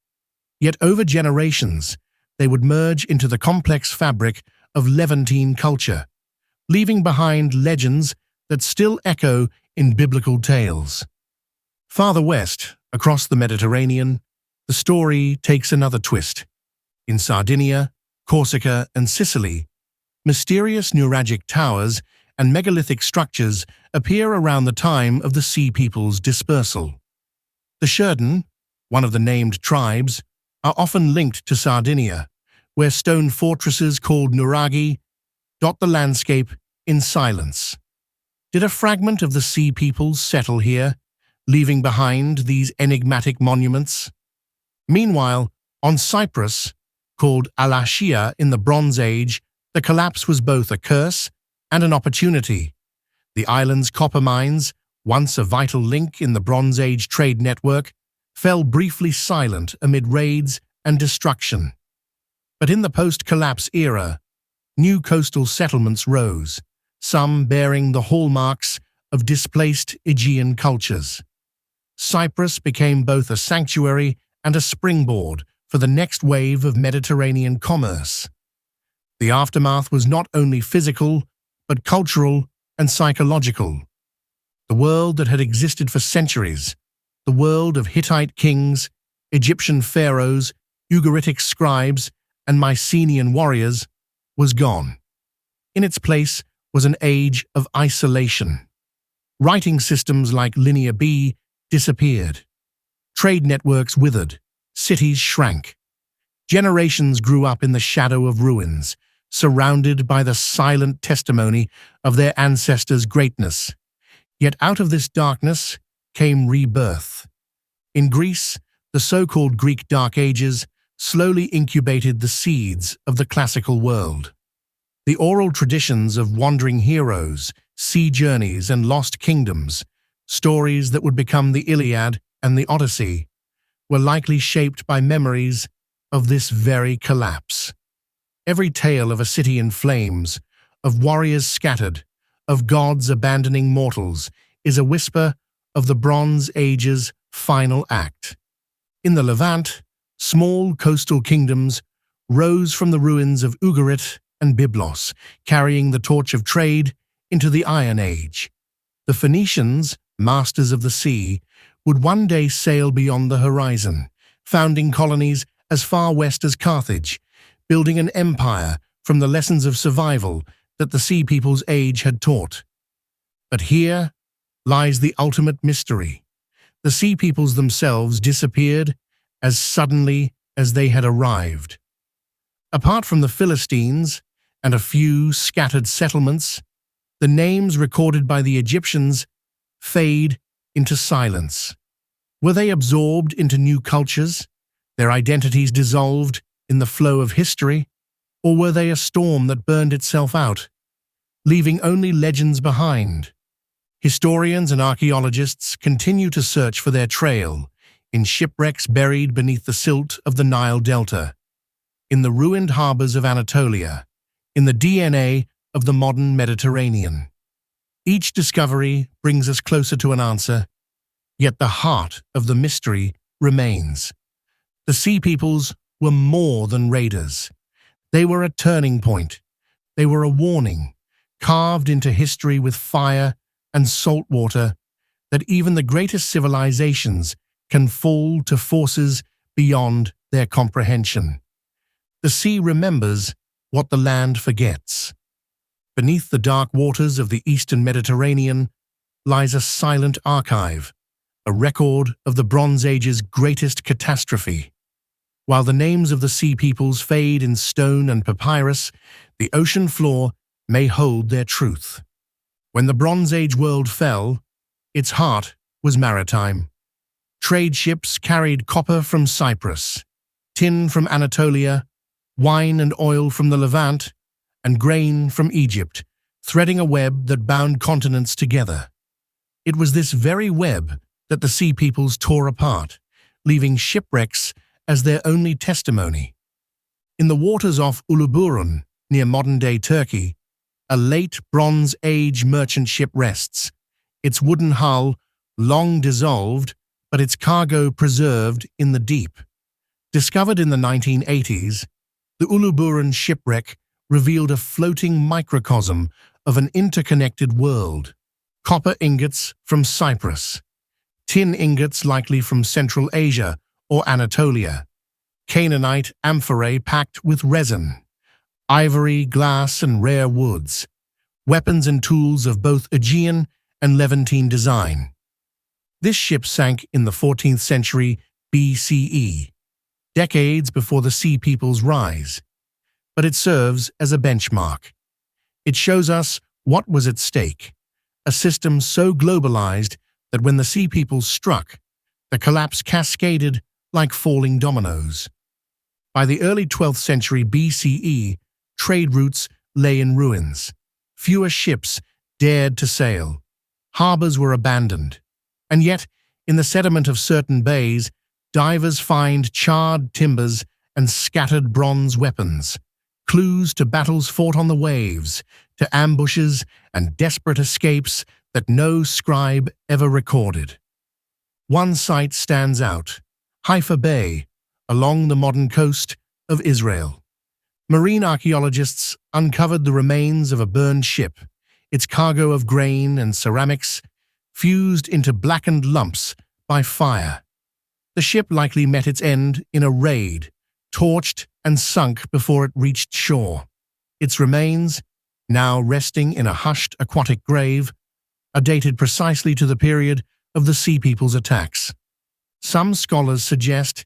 Yet over generations, they would merge into the complex fabric of Levantine culture, leaving behind legends that still echo in biblical tales. Farther west, across the Mediterranean, the story takes another twist. In Sardinia, Corsica, and Sicily, mysterious nuragic towers and megalithic structures appear around the time of the Sea People's dispersal. The Sherden, one of the named tribes, are often linked to Sardinia, where stone fortresses called nuraghi dot the landscape in silence. Did a fragment of the Sea Peoples settle here, leaving behind these enigmatic monuments? Meanwhile, on Cyprus, called Alashia in the Bronze Age, the collapse was both a curse and an opportunity. The island's copper mines, once a vital link in the Bronze Age trade network, fell briefly silent amid raids and destruction. But in the post-collapse era, new coastal settlements rose, some bearing the hallmarks of displaced Aegean cultures. Cyprus became both a sanctuary and a springboard for the next wave of Mediterranean commerce. The aftermath was not only physical, but cultural and psychological. The world that had existed for centuries, the world of Hittite kings, Egyptian pharaohs, Ugaritic scribes, and Mycenaean warriors, was gone. In its place was an age of isolation. Writing systems like Linear B disappeared. Trade networks withered. Cities shrank. Generations grew up in the shadow of ruins, surrounded by the silent testimony of their ancestors' greatness. Yet out of this darkness came rebirth. In Greece, the so-called Greek Dark Ages slowly incubated the seeds of the classical world. The oral traditions of wandering heroes, sea journeys, and lost kingdoms, stories that would become the Iliad and the Odyssey, were likely shaped by memories of this very collapse. Every tale of a city in flames, of warriors scattered, of gods abandoning mortals, is a whisper of the Bronze Age's final act. In the Levant, small coastal kingdoms rose from the ruins of Ugarit and Byblos, carrying the torch of trade into the Iron Age. The Phoenicians, masters of the sea, would one day sail beyond the horizon, founding colonies as far west as Carthage, building an empire from the lessons of survival that the Sea People's age had taught. But here lies the ultimate mystery. The Sea Peoples themselves disappeared as suddenly as they had arrived. Apart from the Philistines and a few scattered settlements, the names recorded by the Egyptians fade into silence. Were they absorbed into new cultures, their identities dissolved in the flow of history, or were they a storm that burned itself out, leaving only legends behind? Historians and archaeologists continue to search for their trail in shipwrecks buried beneath the silt of the Nile Delta, in the ruined harbors of Anatolia, in the DNA of the modern Mediterranean. Each discovery brings us closer to an answer, yet the heart of the mystery remains. The Sea Peoples were more than raiders. They were a turning point. They were a warning, carved into history with fire and salt water, that even the greatest civilizations can fall to forces beyond their comprehension. The sea remembers what the land forgets. Beneath the dark waters of the Eastern Mediterranean lies a silent archive, a record of the Bronze Age's greatest catastrophe. While the names of the Sea Peoples fade in stone and papyrus, the ocean floor may hold their truth. When the Bronze Age world fell, its heart was maritime. Trade ships carried copper from Cyprus, tin from Anatolia, wine and oil from the Levant, and grain from Egypt, threading a web that bound continents together. It was this very web that the Sea Peoples tore apart, leaving shipwrecks as their only testimony. In the waters off Uluburun, near modern-day Turkey, a late Bronze Age merchant ship rests, its wooden hull long dissolved, but its cargo preserved in the deep. Discovered in the 1980s, the Uluburun shipwreck revealed a floating microcosm of an interconnected world. Copper ingots from Cyprus, tin ingots likely from Central Asia or Anatolia, Canaanite amphorae packed with resin, ivory, glass, and rare woods, weapons and tools of both Aegean and Levantine design. This ship sank in the 14th century BCE, decades before the Sea People's rise, but it serves as a benchmark. It shows us what was at stake, a system so globalized that when the Sea Peoples struck, the collapse cascaded like falling dominoes. By the early 12th century BCE, trade routes lay in ruins. Fewer ships dared to sail. Harbors were abandoned. And yet, in the sediment of certain bays, divers find charred timbers and scattered bronze weapons, clues to battles fought on the waves, to ambushes and desperate escapes that no scribe ever recorded. One site stands out: Haifa Bay, along the modern coast of Israel. Marine archaeologists uncovered the remains of a burned ship, its cargo of grain and ceramics fused into blackened lumps by fire. The ship likely met its end in a raid, torched and sunk before it reached shore. Its remains, now resting in a hushed aquatic grave, are dated precisely to the period of the Sea People's attacks. Some scholars suggest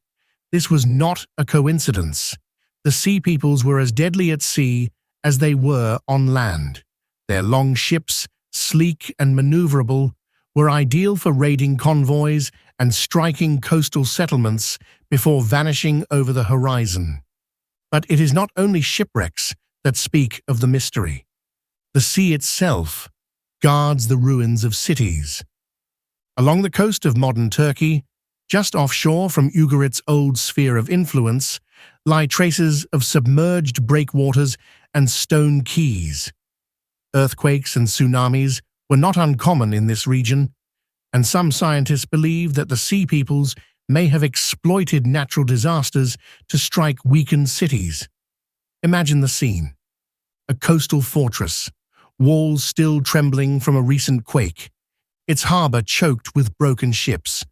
this was not a coincidence. The Sea Peoples were as deadly at sea as they were on land. Their long ships, sleek and maneuverable, were ideal for raiding convoys and striking coastal settlements before vanishing over the horizon. But it is not only shipwrecks that speak of the mystery. The sea itself guards the ruins of cities. Along the coast of modern Turkey, just offshore from Ugarit's old sphere of influence, lie traces of submerged breakwaters and stone quays. Earthquakes and tsunamis were not uncommon in this region, and some scientists believe that the Sea Peoples may have exploited natural disasters to strike weakened cities. Imagine the scene: a coastal fortress, walls still trembling from a recent quake, its harbor choked with broken ships,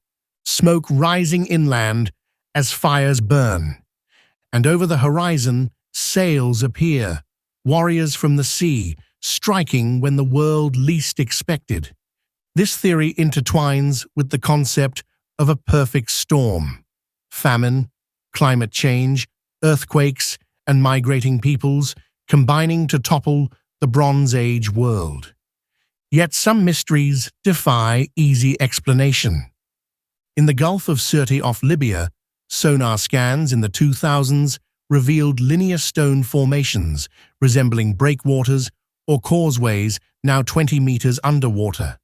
smoke rising inland as fires burn, and over the horizon sails appear, warriors from the sea, striking when the world least expected. This theory intertwines with the concept of a perfect storm: famine, climate change, earthquakes, and migrating peoples combining to topple the Bronze Age world. Yet some mysteries defy easy explanation. In the Gulf of Sirte off Libya, sonar scans in the 2000s revealed linear stone formations resembling breakwaters or causeways now 20 meters underwater.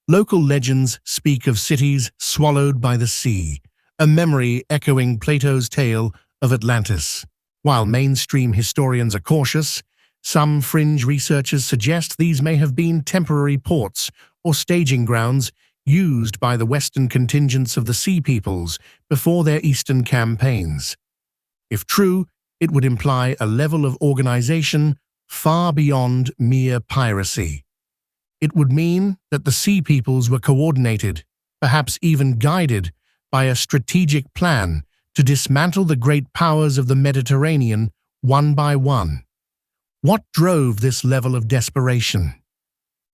Local legends speak of cities swallowed by the sea, a memory echoing Plato's tale of Atlantis. While mainstream historians are cautious, some fringe researchers suggest these may have been temporary ports or staging grounds used by the Western contingents of the Sea Peoples before their Eastern campaigns. If true, it would imply a level of organization far beyond mere piracy. It would mean that the Sea Peoples were coordinated, perhaps even guided, by a strategic plan to dismantle the great powers of the Mediterranean one by one. What drove this level of desperation?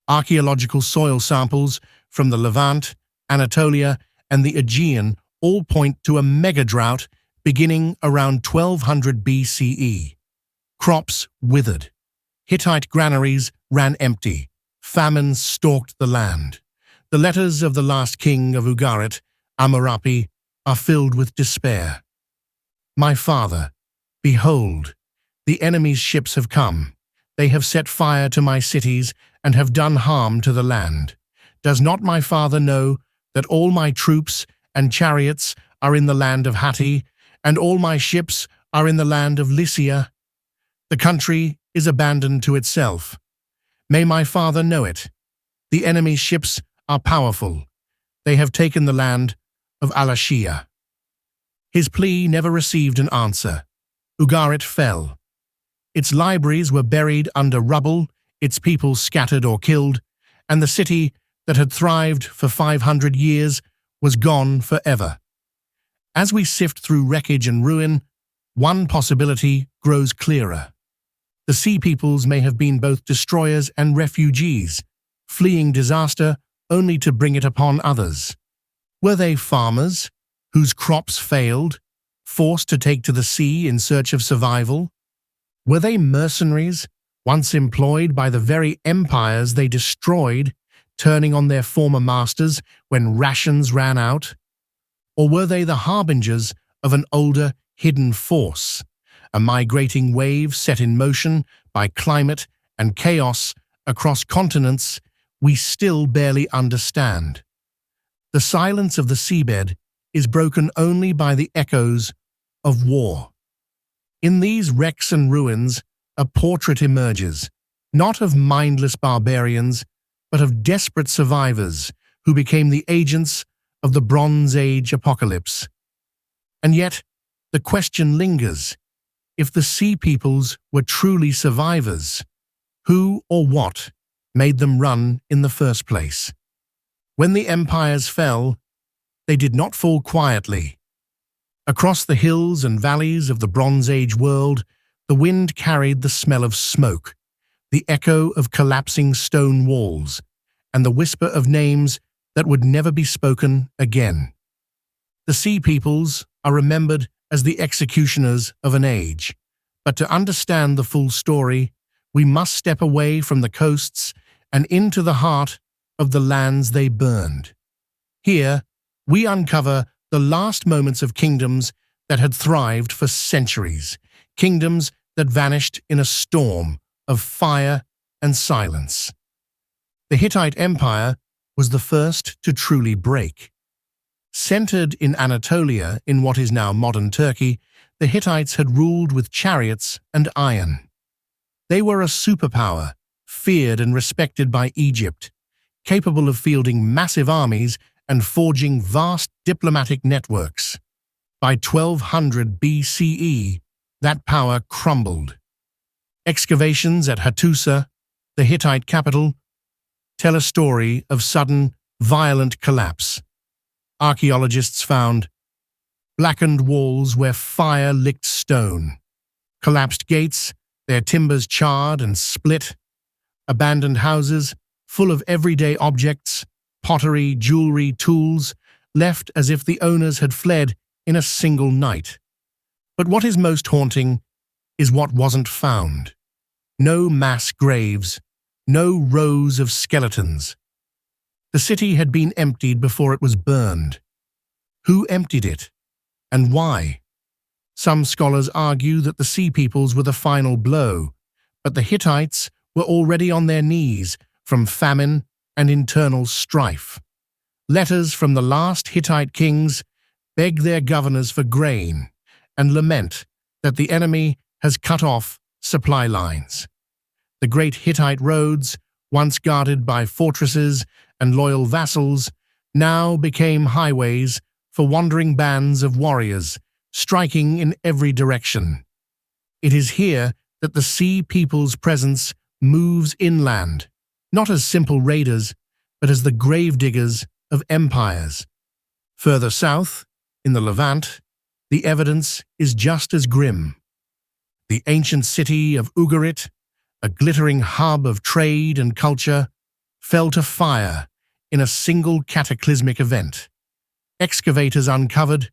Archaeological soil samples from the Levant, Anatolia, and the Aegean all point to a mega-drought beginning around 1200 BCE. Crops withered. Hittite granaries ran empty. Famine stalked the land. The letters of the last king of Ugarit, Amurapi, are filled with despair. My father, behold, the enemy's ships have come. They have set fire to my cities and have done harm to the land. Does not my father know that all my troops and chariots are in the land of Hatti, and all my ships are in the land of Lycia? The country is abandoned to itself. May my father know it. The enemy's ships are powerful. They have taken the land of Alashia. His plea never received an answer. Ugarit fell. Its libraries were buried under rubble, its people scattered or killed, and the city that had thrived for 500 years was gone forever. As we sift through wreckage and ruin, one possibility grows clearer. The Sea Peoples may have been both destroyers and refugees, fleeing disaster only to bring it upon others. Were they farmers, whose crops failed, forced to take to the sea in search of survival? Were they mercenaries, once employed by the very empires they destroyed, turning on their former masters when rations ran out? Or were they the harbingers of an older, hidden force, a migrating wave set in motion by climate and chaos across continents we still barely understand? The silence of the seabed is broken only by the echoes of war. In these wrecks and ruins, a portrait emerges, not of mindless barbarians, but of desperate survivors who became the agents of the Bronze Age apocalypse. And yet, the question lingers: if the Sea Peoples were truly survivors, who or what made them run in the first place? When the empires fell, they did not fall quietly. Across the hills and valleys of the Bronze Age world, the wind carried the smell of smoke, the echo of collapsing stone walls, and the whisper of names that would never be spoken again. The Sea Peoples are remembered as the executioners of an age, but to understand the full story, we must step away from the coasts and into the heart of the lands they burned. Here, we uncover the last moments of kingdoms that had thrived for centuries, kingdoms that vanished in a storm of fire and silence. The Hittite Empire was the first to truly break. Centered in Anatolia, in what is now modern Turkey, the Hittites had ruled with chariots and iron. They were a superpower, feared and respected by Egypt, capable of fielding massive armies and forging vast diplomatic networks. By 1200 BCE, that power crumbled. Excavations at Hattusa, the Hittite capital, tell a story of sudden, violent collapse. Archaeologists found blackened walls where fire licked stone, collapsed gates, their timbers charred and split, abandoned houses full of everyday objects, pottery, jewelry, tools, left as if the owners had fled in a single night. But what is most haunting is what wasn't found. No mass graves, no rows of skeletons. The city had been emptied before it was burned. Who emptied it, and why? Some scholars argue that the Sea Peoples were the final blow, but the Hittites were already on their knees from famine and internal strife. Letters from the last Hittite kings beg their governors for grain and lament that the enemy has cut off supply lines. The great Hittite roads, once guarded by fortresses and loyal vassals, now became highways for wandering bands of warriors, striking in every direction. It is here that the Sea People's presence moves inland, not as simple raiders, but as the gravediggers of empires. Further south, in the Levant, the evidence is just as grim. The ancient city of Ugarit, a glittering hub of trade and culture, fell to fire in a single cataclysmic event. Excavators uncovered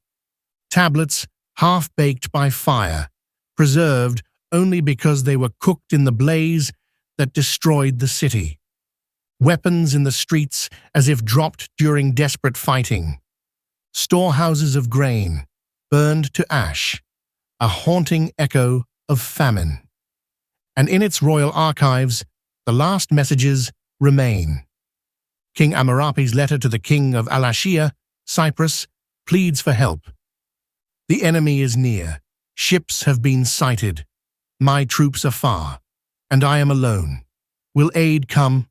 tablets half-baked by fire, preserved only because they were cooked in the blaze that destroyed the city. Weapons in the streets as if dropped during desperate fighting. Storehouses of grain burned to ash, a haunting echo of famine. And in its royal archives, the last messages remain. King Amurapi's letter to the king of Alashia, Cyprus, pleads for help. The enemy is near. Ships have been sighted. My troops are far, and I am alone. Will aid come?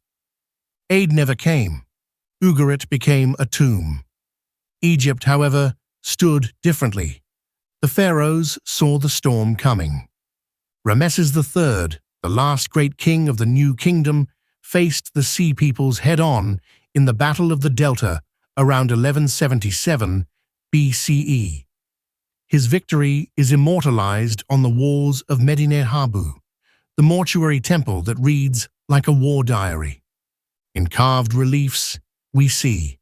Aid never came. Ugarit became a tomb. Egypt, however, stood differently. The pharaohs saw the storm coming. Ramesses III, the last great king of the New Kingdom, faced the Sea Peoples head-on in the Battle of the Delta around 1177 BCE. His victory is immortalized on the walls of Medinet Habu, the mortuary temple that reads like a war diary. In carved reliefs, we see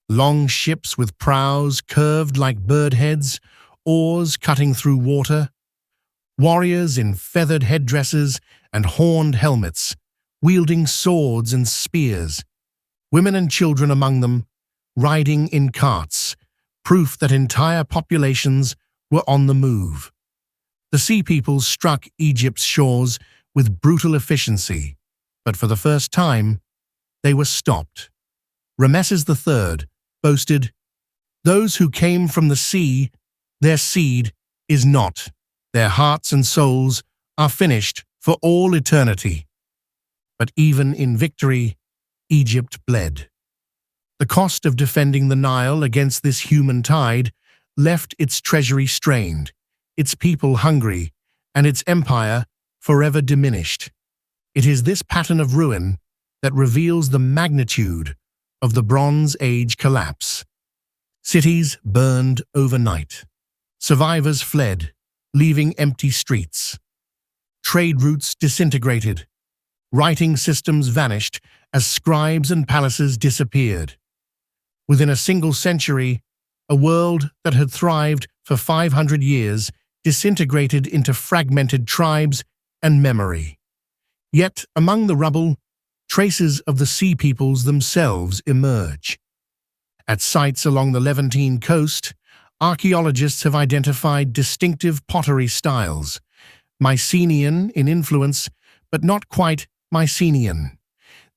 long ships with prows curved like bird heads, oars cutting through water, warriors in feathered headdresses and horned helmets, wielding swords and spears, women and children among them, riding in carts, proof that entire populations were on the move. The Sea Peoples struck Egypt's shores with brutal efficiency, but for the first time, they were stopped. Ramesses III boasted, "Those who came from the sea, their seed is not Their hearts and souls are finished for all eternity. But even in victory, Egypt bled. The cost of defending the Nile against this human tide left its treasury strained, its people hungry, and its empire forever diminished. It is this pattern of ruin that reveals the magnitude of the Bronze Age collapse. Cities burned overnight. Survivors fled, leaving empty streets. Trade routes disintegrated. Writing systems vanished as scribes and palaces disappeared. Within a single century, a world that had thrived for 500 years disintegrated into fragmented tribes and memory. Yet, among the rubble, traces of the Sea Peoples themselves emerge. At sites along the Levantine coast, archaeologists have identified distinctive pottery styles, Mycenaean in influence, but not quite Mycenaean.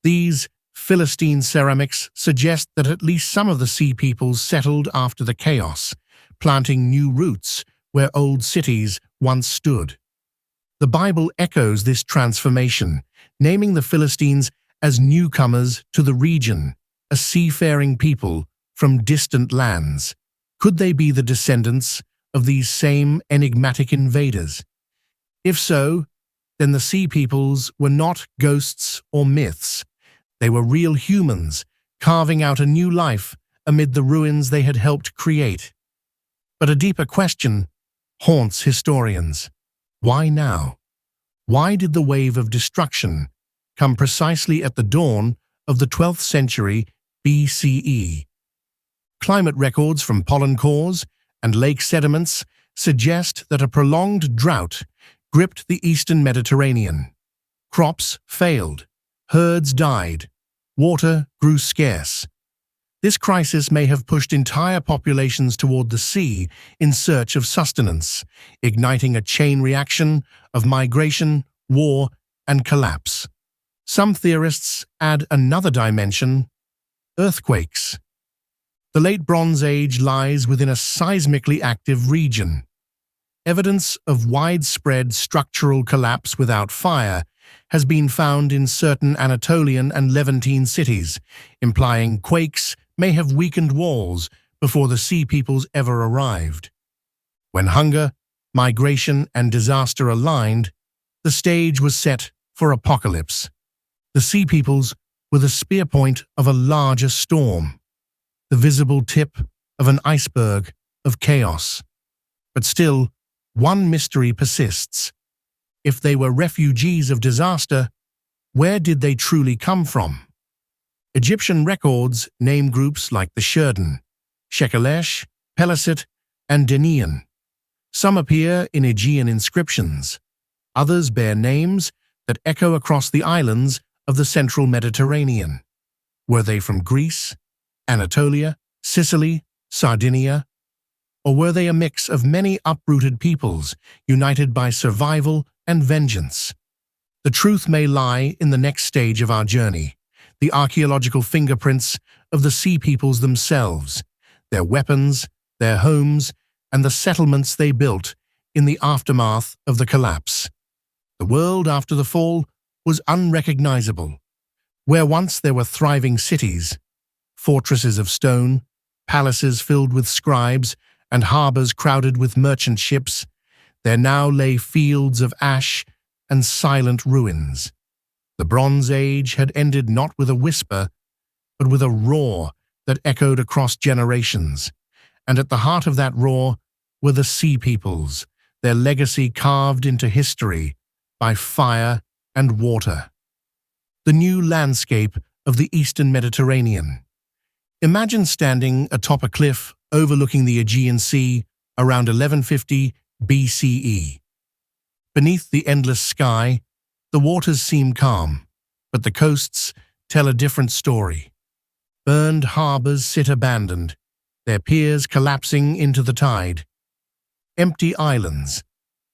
These Philistine ceramics suggest that at least some of the Sea Peoples settled after the chaos, planting new roots where old cities once stood. The Bible echoes this transformation, naming the Philistines as newcomers to the region, a seafaring people from distant lands. Could they be the descendants of these same enigmatic invaders? If so, then the Sea Peoples were not ghosts or myths. They were real humans, carving out a new life amid the ruins they had helped create. But a deeper question haunts historians. Why now? Why did the wave of destruction come precisely at the dawn of the 12th century BCE? Climate records from pollen cores and lake sediments suggest that a prolonged drought gripped the eastern Mediterranean. Crops failed, herds died, water grew scarce. This crisis may have pushed entire populations toward the sea in search of sustenance, igniting a chain reaction of migration, war, and collapse. Some theorists add another dimension: earthquakes. The late Bronze Age lies within a seismically active region. Evidence of widespread structural collapse without fire has been found in certain Anatolian and Levantine cities, implying quakes may have weakened walls before the Sea Peoples ever arrived. When hunger, migration, and disaster aligned, the stage was set for apocalypse. The Sea Peoples were the spear point of a larger storm, the visible tip of an iceberg of chaos. But still, one mystery persists. If they were refugees of disaster, where did they truly come from? Egyptian records name groups like the Sherden, Shekelesh, Pelesit, and Denian. Some appear in Aegean inscriptions. Others bear names that echo across the islands of the central Mediterranean. Were they from Greece, Anatolia, Sicily, Sardinia? Or were they a mix of many uprooted peoples, united by survival and vengeance? The truth may lie in the next stage of our journey, the archaeological fingerprints of the Sea Peoples themselves, their weapons, their homes, and the settlements they built in the aftermath of the collapse. The world after the fall was unrecognizable. Where once there were thriving cities, fortresses of stone, palaces filled with scribes, and harbors crowded with merchant ships, there now lay fields of ash and silent ruins. The Bronze Age had ended not with a whisper, but with a roar that echoed across generations. And at the heart of that roar were the Sea Peoples, their legacy carved into history by fire and water. The new landscape of the Eastern Mediterranean. Imagine standing atop a cliff overlooking the Aegean Sea around 1150 BCE. Beneath the endless sky, the waters seem calm, but the coasts tell a different story. Burned harbors sit abandoned, their piers collapsing into the tide. Empty islands,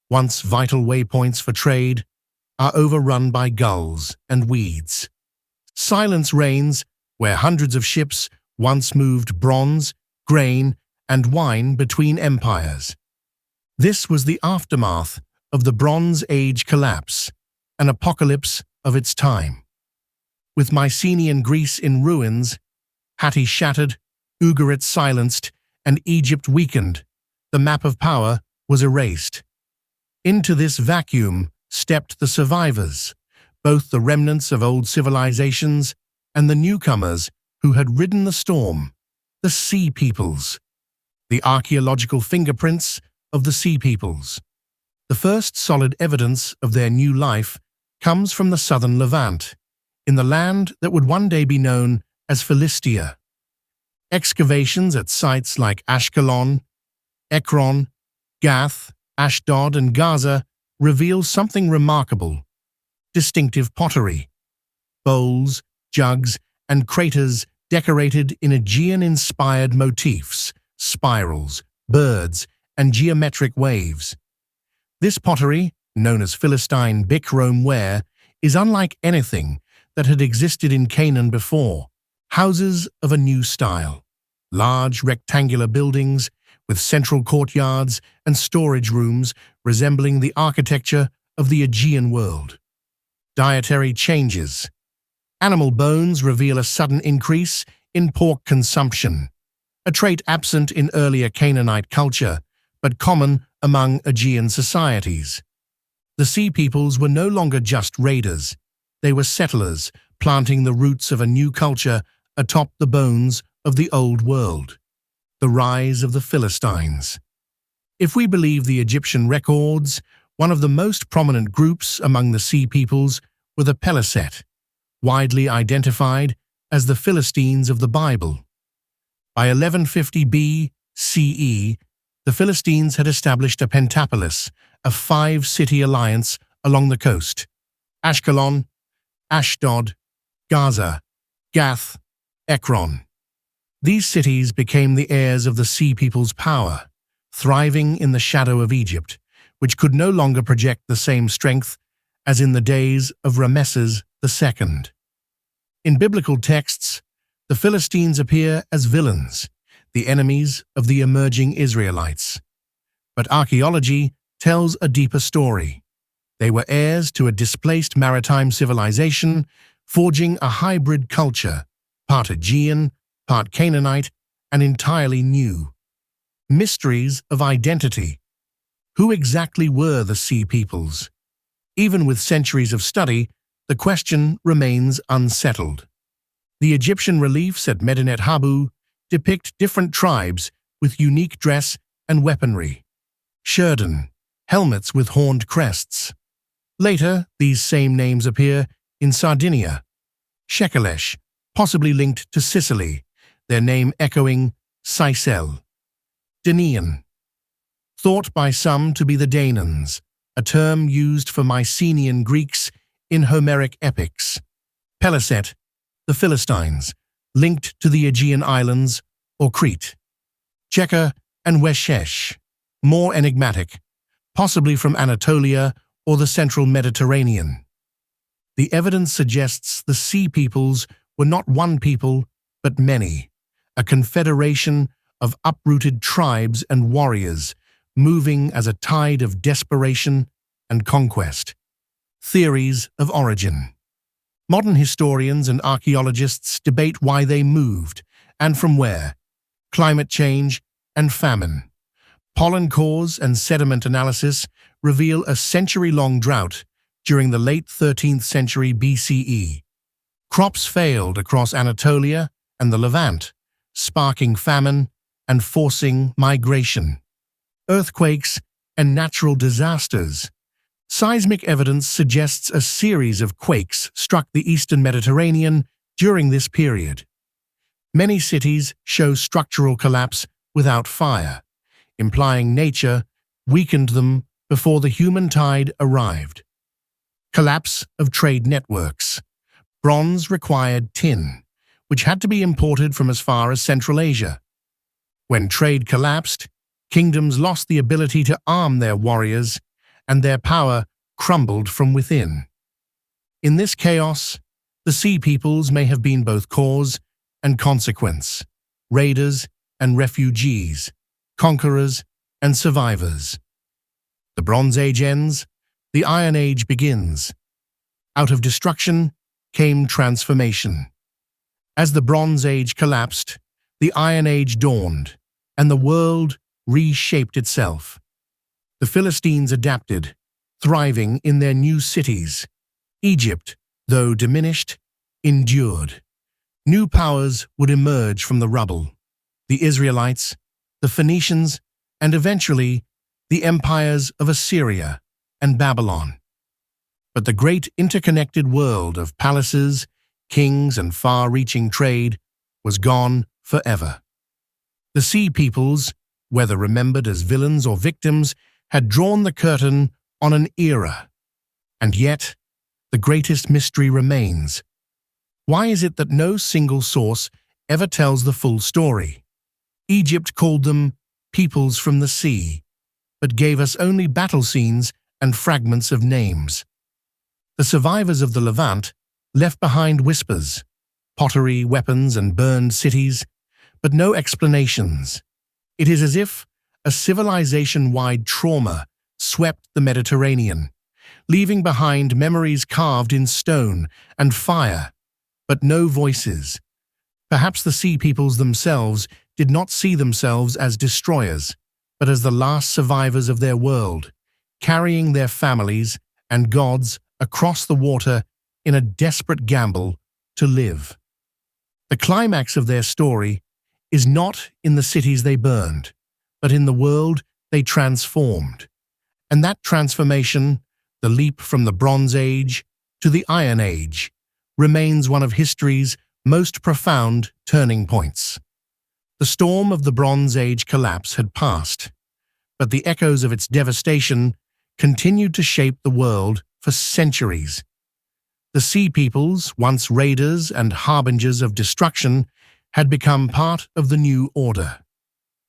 once vital waypoints for trade, are overrun by gulls and weeds. Silence reigns where hundreds of ships once moved bronze, grain, and wine between empires. This was the aftermath of the Bronze Age collapse, an apocalypse of its time. With Mycenaean Greece in ruins, Hatti shattered, Ugarit silenced, and Egypt weakened, the map of power was erased. Into this vacuum stepped the survivors, both the remnants of old civilizations and the newcomers who had ridden the storm, the Sea Peoples. The archaeological fingerprints of the Sea Peoples. The first solid evidence of their new life comes from the southern Levant, in the land that would one day be known as Philistia. Excavations at sites like Ashkelon, Ekron, Gath, Ashdod, and Gaza reveal something remarkable: distinctive pottery, bowls, jugs, and craters decorated in Aegean-inspired motifs, spirals, birds, and geometric waves. This pottery, known as Philistine Bichrome ware, is unlike anything that had existed in Canaan before. Houses of a new style, large rectangular buildings with central courtyards and storage rooms resembling the architecture of the Aegean world. Dietary changes. Animal bones reveal a sudden increase in pork consumption, a trait absent in earlier Canaanite culture, but common among Aegean societies. The Sea Peoples were no longer just raiders. They were settlers, planting the roots of a new culture atop the bones of the old world. The rise of the Philistines. If we believe the Egyptian records, one of the most prominent groups among the Sea Peoples were the Peliset, widely identified as the Philistines of the Bible. By 1150 BCE, the Philistines had established a pentapolis, a five-city alliance along the coast: Ashkelon, Ashdod, Gaza, Gath, Ekron. These cities became the heirs of the Sea People's power, thriving in the shadow of Egypt, which could no longer project the same strength as in the days of Ramesses II. In biblical texts, the Philistines appear as villains, the enemies of the emerging Israelites. But archaeology tells a deeper story. They were heirs to a displaced maritime civilization, forging a hybrid culture, part Aegean, part Canaanite, and entirely new. Mysteries of identity. Who exactly were the Sea Peoples? Even with centuries of study, the question remains unsettled. The Egyptian reliefs at Medinet Habu depict different tribes with unique dress and weaponry. Sheridan, helmets with horned crests. Later, these same names appear in Sardinia. Shekelesh, possibly linked to Sicily, their name echoing Sicel. Danaan, thought by some to be the Danans, a term used for Mycenaean Greeks in Homeric epics. Peliset, the Philistines, linked to the Aegean Islands or Crete. Cheker and Weshesh, more enigmatic, possibly from Anatolia or the central Mediterranean. The evidence suggests the Sea Peoples were not one people, but many, a confederation of uprooted tribes and warriors, moving as a tide of desperation and conquest. Theories of origin. Modern historians and archaeologists debate why they moved and from where. Climate change and famine. Pollen cores and sediment analysis reveal a century-long drought during the late 13th century BCE. Crops failed across Anatolia and the Levant, sparking famine and forcing migration. Earthquakes and natural disasters. Seismic evidence suggests a series of quakes struck the eastern Mediterranean during this period. Many cities show structural collapse without fire, implying nature weakened them before the human tide arrived. Collapse of trade networks. Bronze required tin, which had to be imported from as far as Central Asia. When trade collapsed, kingdoms lost the ability to arm their warriors, and their power crumbled from within. In this chaos, the Sea Peoples may have been both cause and consequence, raiders and refugees, conquerors and survivors. The Bronze Age ends, the Iron Age begins. Out of destruction came transformation. As the Bronze Age collapsed, the Iron Age dawned, and the world reshaped itself. The Philistines adapted, thriving in their new cities. Egypt, though diminished, endured. New powers would emerge from the rubble. The Israelites, the Phoenicians, and eventually the empires of Assyria and Babylon. But the great interconnected world of palaces, kings, and far-reaching trade was gone forever. The Sea Peoples, whether remembered as villains or victims, had drawn the curtain on an era. And yet, the greatest mystery remains. Why is it that no single source ever tells the full story? Egypt called them peoples from the sea, but gave us only battle scenes and fragments of names. The survivors of the Levant left behind whispers, pottery, weapons, and burned cities, but no explanations. It is as if a civilization-wide trauma swept the Mediterranean, leaving behind memories carved in stone and fire, but no voices. Perhaps the Sea Peoples themselves did not see themselves as destroyers, but as the last survivors of their world, carrying their families and gods across the water in a desperate gamble to live. The climax of their story is not in the cities they burned, but in the world they transformed. And that transformation, the leap from the Bronze Age to the Iron Age, remains one of history's most profound turning points. The storm of the Bronze Age collapse had passed, but the echoes of its devastation continued to shape the world for centuries. The Sea Peoples, once raiders and harbingers of destruction, had become part of the new order.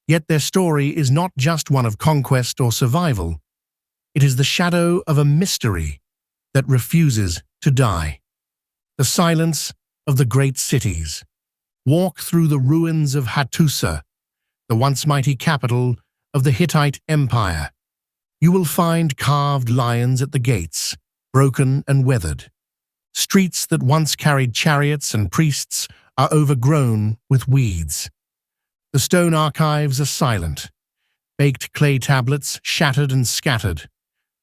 Yet their story is not just one of conquest or survival. It is the shadow of a mystery that refuses to die. The silence of the great cities. Walk through the ruins of Hattusa, the once mighty capital of the Hittite Empire. You will find carved lions at the gates, broken and weathered. Streets that once carried chariots and priests are overgrown with weeds. The stone archives are silent, baked clay tablets shattered and scattered,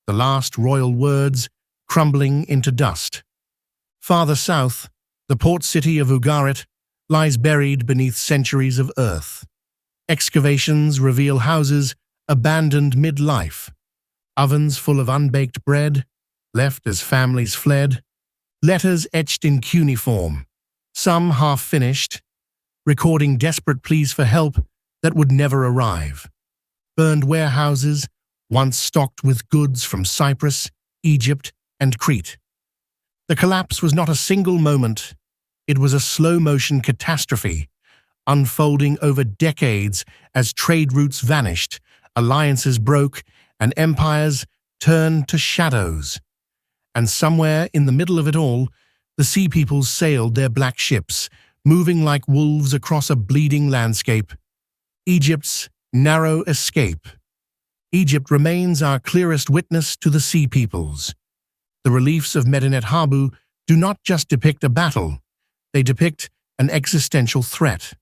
the last royal words crumbling into dust. Farther south, the port city of Ugarit lies buried beneath centuries of earth. Excavations reveal houses abandoned mid-life, ovens full of unbaked bread, left as families fled, letters etched in cuneiform, some half-finished, recording desperate pleas for help that would never arrive. Burned warehouses, once stocked with goods from Cyprus, Egypt, and Crete. The collapse was not a single moment. It was a slow-motion catastrophe, unfolding over decades as trade routes vanished, alliances broke, and empires turned to shadows. And somewhere in the middle of it all, the Sea Peoples sailed their black ships, moving like wolves across a bleeding landscape. Egypt's narrow escape. Egypt remains our clearest witness to the Sea Peoples. The reliefs of Medinet Habu do not just depict a battle, they depict an existential threat.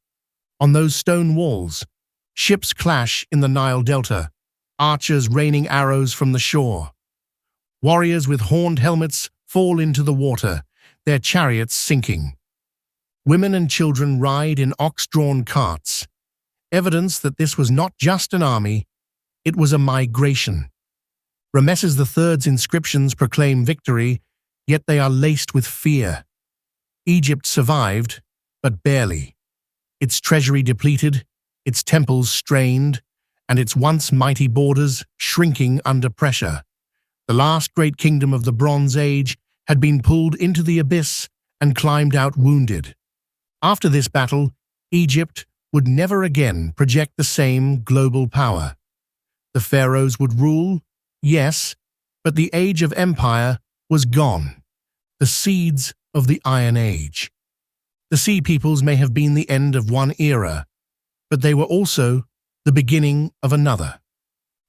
On those stone walls, ships clash in the Nile Delta, archers raining arrows from the shore. Warriors with horned helmets fall into the water, their chariots sinking. Women and children ride in ox-drawn carts, evidence that this was not just an army, it was a migration. Rameses III's inscriptions proclaim victory, yet they are laced with fear. Egypt survived, but barely. Its treasury depleted, its temples strained, and its once mighty borders shrinking under pressure. The last great kingdom of the Bronze Age had been pulled into the abyss and climbed out wounded. After this battle, Egypt would never again project the same global power. The pharaohs would rule, yes, but the age of empire was gone. The seeds of the Iron Age. The Sea Peoples may have been the end of one era, but they were also the beginning of another.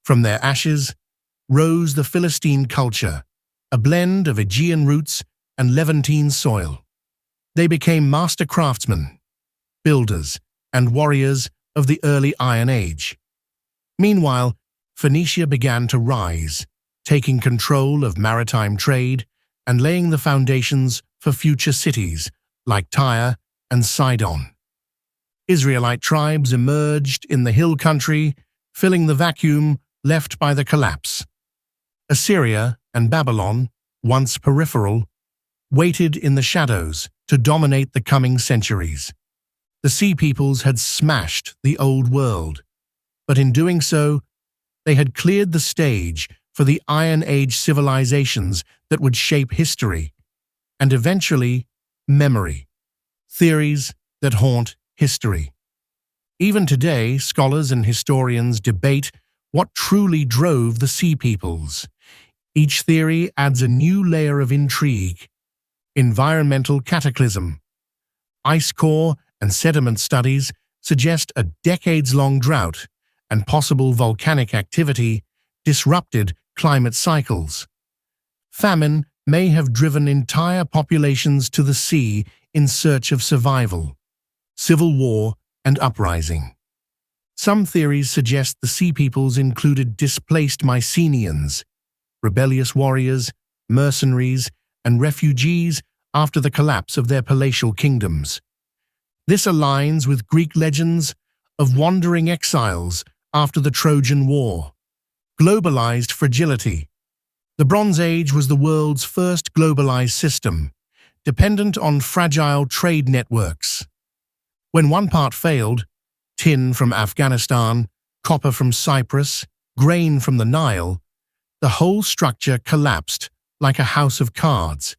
From their ashes, rose the Philistine culture, a blend of Aegean roots and Levantine soil. They became master craftsmen, builders, and warriors of the early Iron Age. Meanwhile, Phoenicia began to rise, taking control of maritime trade and laying the foundations for future cities like Tyre and Sidon. Israelite tribes emerged in the hill country, filling the vacuum left by the collapse. Assyria and Babylon, once peripheral, waited in the shadows to dominate the coming centuries. The Sea Peoples had smashed the old world, but in doing so, they had cleared the stage for the Iron Age civilizations that would shape history, and eventually, memory, theories that haunt history. Even today, scholars and historians debate what truly drove the Sea Peoples. Each theory adds a new layer of intrigue. Environmental cataclysm. Ice core and sediment studies suggest a decades-long drought and possible volcanic activity disrupted climate cycles. Famine may have driven entire populations to the sea in search of survival. Civil war and uprising. Some theories suggest the Sea Peoples included displaced Mycenaeans, rebellious warriors, mercenaries, and refugees after the collapse of their palatial kingdoms. This aligns with Greek legends of wandering exiles after the Trojan War. Globalized fragility. The Bronze Age was the world's first globalized system, dependent on fragile trade networks. When one part failed, tin from Afghanistan, copper from Cyprus, grain from the Nile, the whole structure collapsed like a house of cards.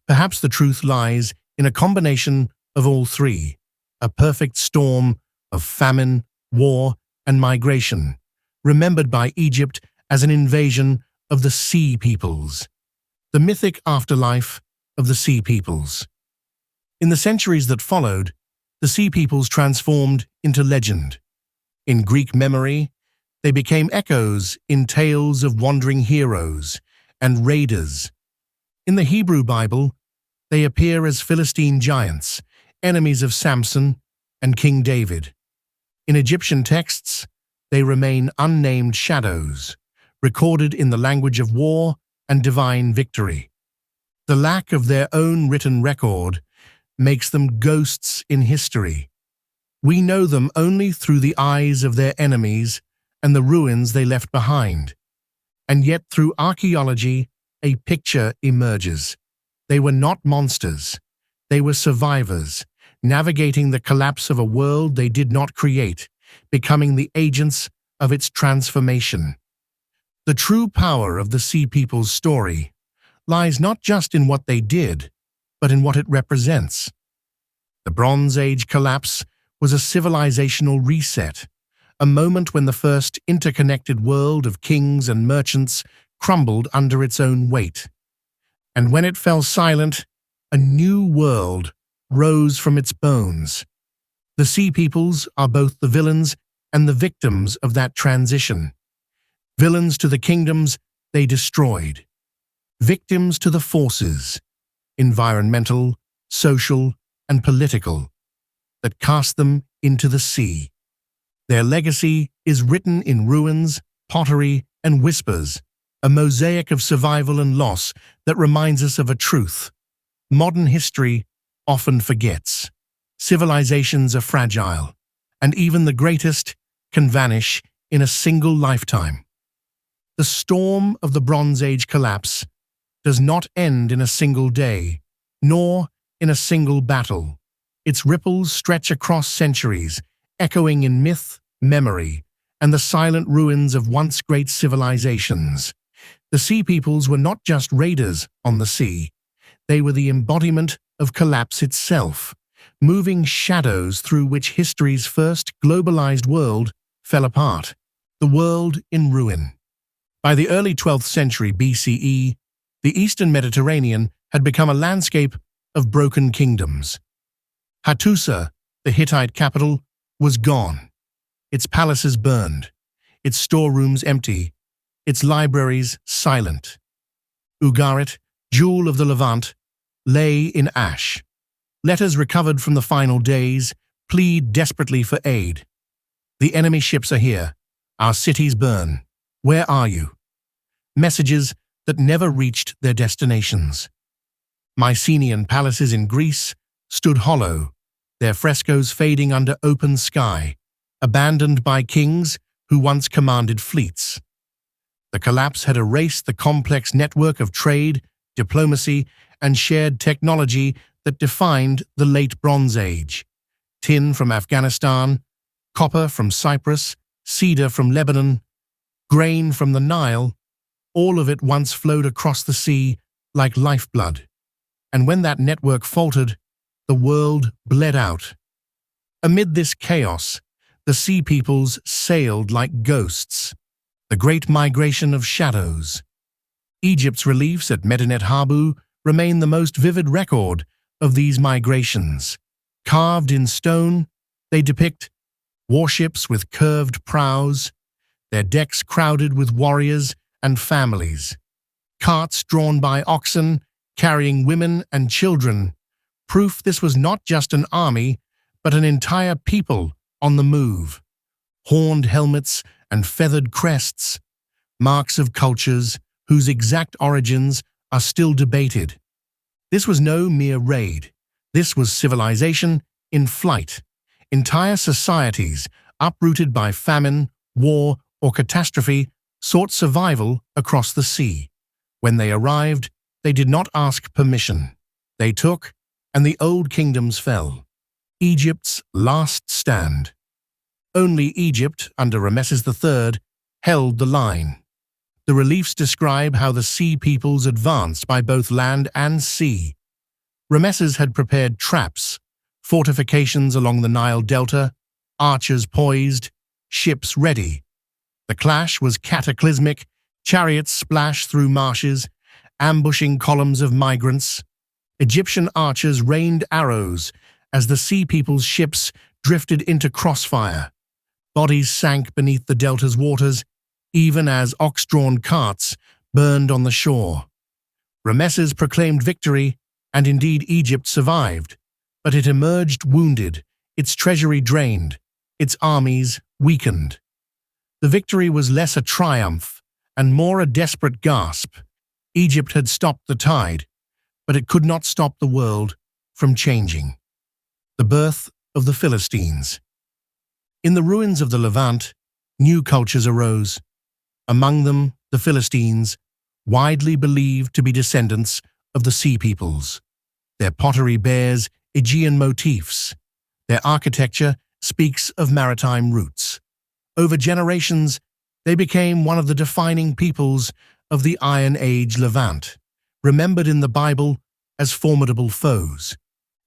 Perhaps the truth lies in a combination of all three, a perfect storm of famine, war, and migration, remembered by Egypt as an invasion of the Sea Peoples, the mythic afterlife of the Sea Peoples. In the centuries that followed, the Sea Peoples transformed into legend. In Greek memory, they became echoes in tales of wandering heroes and raiders. In the Hebrew Bible, they appear as Philistine giants, enemies of Samson and King David. In Egyptian texts, they remain unnamed shadows, recorded in the language of war and divine victory. The lack of their own written record makes them ghosts in history. We know them only through the eyes of their enemies and the ruins they left behind. And yet through archaeology, a picture emerges. They were not monsters. They were survivors, navigating the collapse of a world they did not create, becoming the agents of its transformation. The true power of the Sea People's story lies not just in what they did, but in what it represents. The Bronze Age collapse was a civilizational reset, a moment when the first interconnected world of kings and merchants crumbled under its own weight. And when it fell silent, a new world rose from its bones. The Sea Peoples are both the villains and the victims of that transition. Villains to the kingdoms they destroyed. Victims to the forces, environmental, social, and political, that cast them into the sea. Their legacy is written in ruins, pottery, and whispers, a mosaic of survival and loss that reminds us of a truth. Modern history often forgets. Civilizations are fragile, and even the greatest can vanish in a single lifetime. The storm of the Bronze Age collapse does not end in a single day, nor in a single battle. Its ripples stretch across centuries, echoing in myth, memory, and the silent ruins of once great civilizations. The Sea Peoples were not just raiders on the sea. They were the embodiment of collapse itself, moving shadows through which history's first globalized world fell apart. The world in ruin. By the early 12th century BCE, the Eastern Mediterranean had become a landscape of broken kingdoms. Hattusa, the Hittite capital, was gone. Its palaces burned, its storerooms empty, its libraries silent. Ugarit, jewel of the Levant, lay in ash. Letters recovered from the final days plead desperately for aid. The enemy ships are here. Our cities burn. Where are you? Messages that never reached their destinations. Mycenaean palaces in Greece stood hollow, their frescoes fading under open sky, abandoned by kings who once commanded fleets. The collapse had erased the complex network of trade, diplomacy, and shared technology that defined the Late Bronze Age. Tin from Afghanistan, copper from Cyprus, cedar from Lebanon, grain from the Nile, all of it once flowed across the sea like lifeblood. And when that network faltered, the world bled out. Amid this chaos, the sea peoples sailed like ghosts, the great migration of shadows. Egypt's reliefs at Medinet Habu remain the most vivid record of these migrations. Carved in stone, they depict warships with curved prows, their decks crowded with warriors and families, carts drawn by oxen carrying women and children, proof this was not just an army, but an entire people on the move. Horned helmets and feathered crests, marks of cultures whose exact origins are still debated. This was no mere raid. This was civilization in flight. Entire societies, uprooted by famine, war, or catastrophe, sought survival across the sea. When they arrived, they did not ask permission. They took, and the old kingdoms fell. Egypt's last stand. Only Egypt, under Ramesses III, held the line. The reliefs describe how the sea peoples advanced by both land and sea. Ramesses had prepared traps, fortifications along the Nile Delta, archers poised, ships ready. The clash was cataclysmic, chariots splashed through marshes, ambushing columns of migrants. Egyptian archers rained arrows as the sea people's ships drifted into crossfire. Bodies sank beneath the delta's waters, even as ox-drawn carts burned on the shore. Ramesses proclaimed victory, and indeed Egypt survived, but it emerged wounded, its treasury drained, its armies weakened. The victory was less a triumph and more a desperate gasp. Egypt had stopped the tide, but it could not stop the world from changing. The birth of the Philistines. In the ruins of the Levant, new cultures arose. Among them, the Philistines, widely believed to be descendants of the sea peoples. Their pottery bears Aegean motifs. Their architecture speaks of maritime roots. Over generations, they became one of the defining peoples of the Iron Age Levant, remembered in the Bible as formidable foes.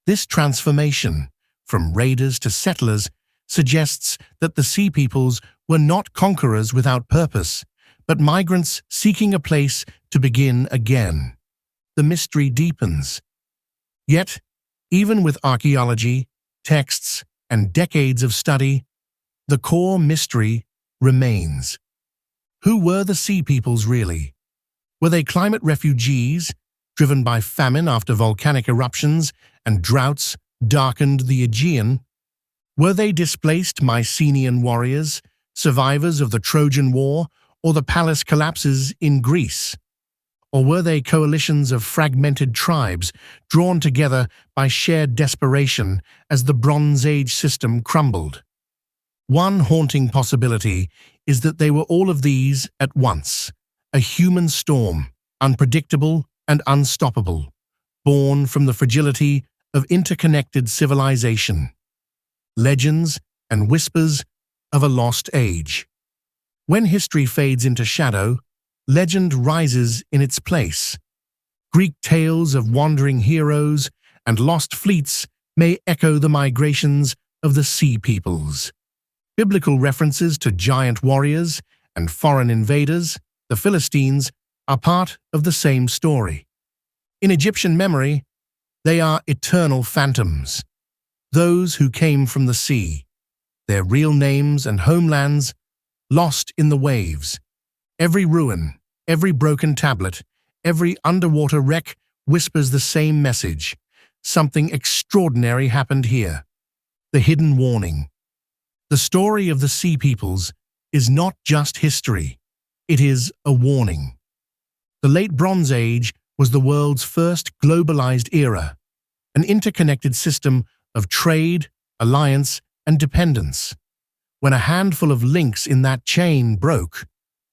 This transformation, from raiders to settlers, suggests that the sea peoples were not conquerors without purpose, but migrants seeking a place to begin again. The mystery deepens. Yet, even with archaeology, texts, and decades of study, the core mystery remains. Who were the sea peoples really? Were they climate refugees, driven by famine after volcanic eruptions and droughts darkened the Aegean? Were they displaced Mycenaean warriors, survivors of the Trojan War or the palace collapses in Greece? Or were they coalitions of fragmented tribes drawn together by shared desperation as the Bronze Age system crumbled? One haunting possibility is that they were all of these at once, a human storm, unpredictable and unstoppable, born from the fragility of interconnected civilization. Legends and whispers of a lost age. When history fades into shadow, legend rises in its place. Greek tales of wandering heroes and lost fleets may echo the migrations of the sea peoples. Biblical references to giant warriors and foreign invaders, the Philistines, are part of the same story. In Egyptian memory, they are eternal phantoms, those who came from the sea, their real names and homelands lost in the waves. Every ruin, every broken tablet, every underwater wreck whispers the same message. Something extraordinary happened here. The hidden warning. The story of the Sea Peoples is not just history. It is a warning. The Late Bronze Age was the world's first globalized era, an interconnected system of trade, alliance, and dependence. When a handful of links in that chain broke,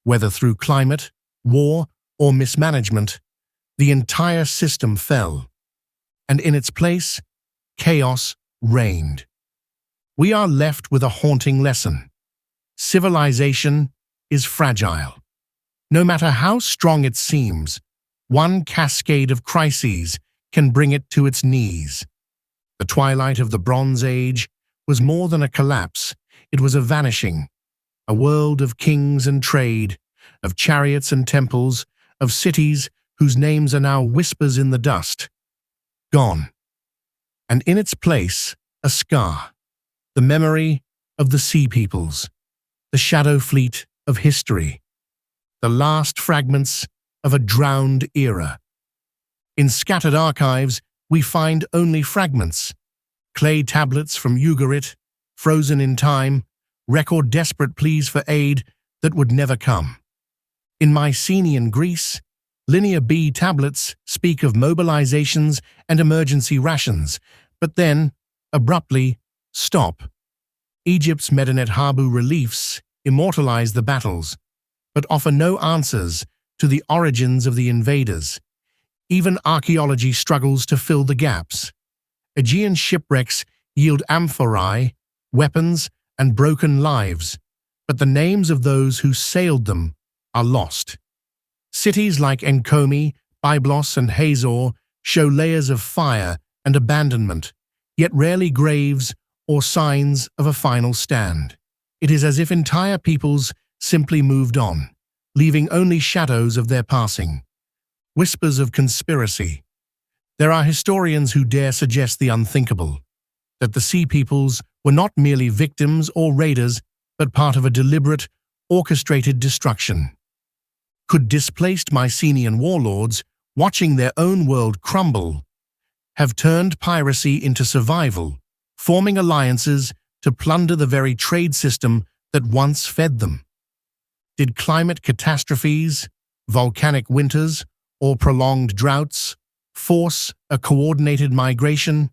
whether through climate, war, or mismanagement, the entire system fell. And in its place, chaos reigned. We are left with a haunting lesson. Civilization is fragile. No matter how strong it seems, one cascade of crises can bring it to its knees. The twilight of the Bronze Age was more than a collapse, it was a vanishing. A world of kings and trade, of chariots and temples, of cities whose names are now whispers in the dust. Gone. And in its place, a scar. The memory of the Sea Peoples. The shadow fleet of history. The last fragments of a drowned era. In scattered archives, we find only fragments. Clay tablets from Ugarit, frozen in time, record desperate pleas for aid that would never come. In Mycenaean Greece, Linear B tablets speak of mobilizations and emergency rations, but then, abruptly, stop. Egypt's Medinet Habu reliefs immortalize the battles, but offer no answers to the origins of the invaders. Even archaeology struggles to fill the gaps. Aegean shipwrecks yield amphorae, weapons, and broken lives, but the names of those who sailed them are lost. Cities like Enkomi, Byblos, and Hazor show layers of fire and abandonment, yet rarely graves or signs of a final stand. It is as if entire peoples simply moved on, leaving only shadows of their passing. Whispers of conspiracy. There are historians who dare suggest the unthinkable, that the Sea Peoples were not merely victims or raiders, but part of a deliberate, orchestrated destruction. Could displaced Mycenaean warlords, watching their own world crumble, have turned piracy into survival, forming alliances to plunder the very trade system that once fed them? Did climate catastrophes, volcanic winters, or prolonged droughts force a coordinated migration?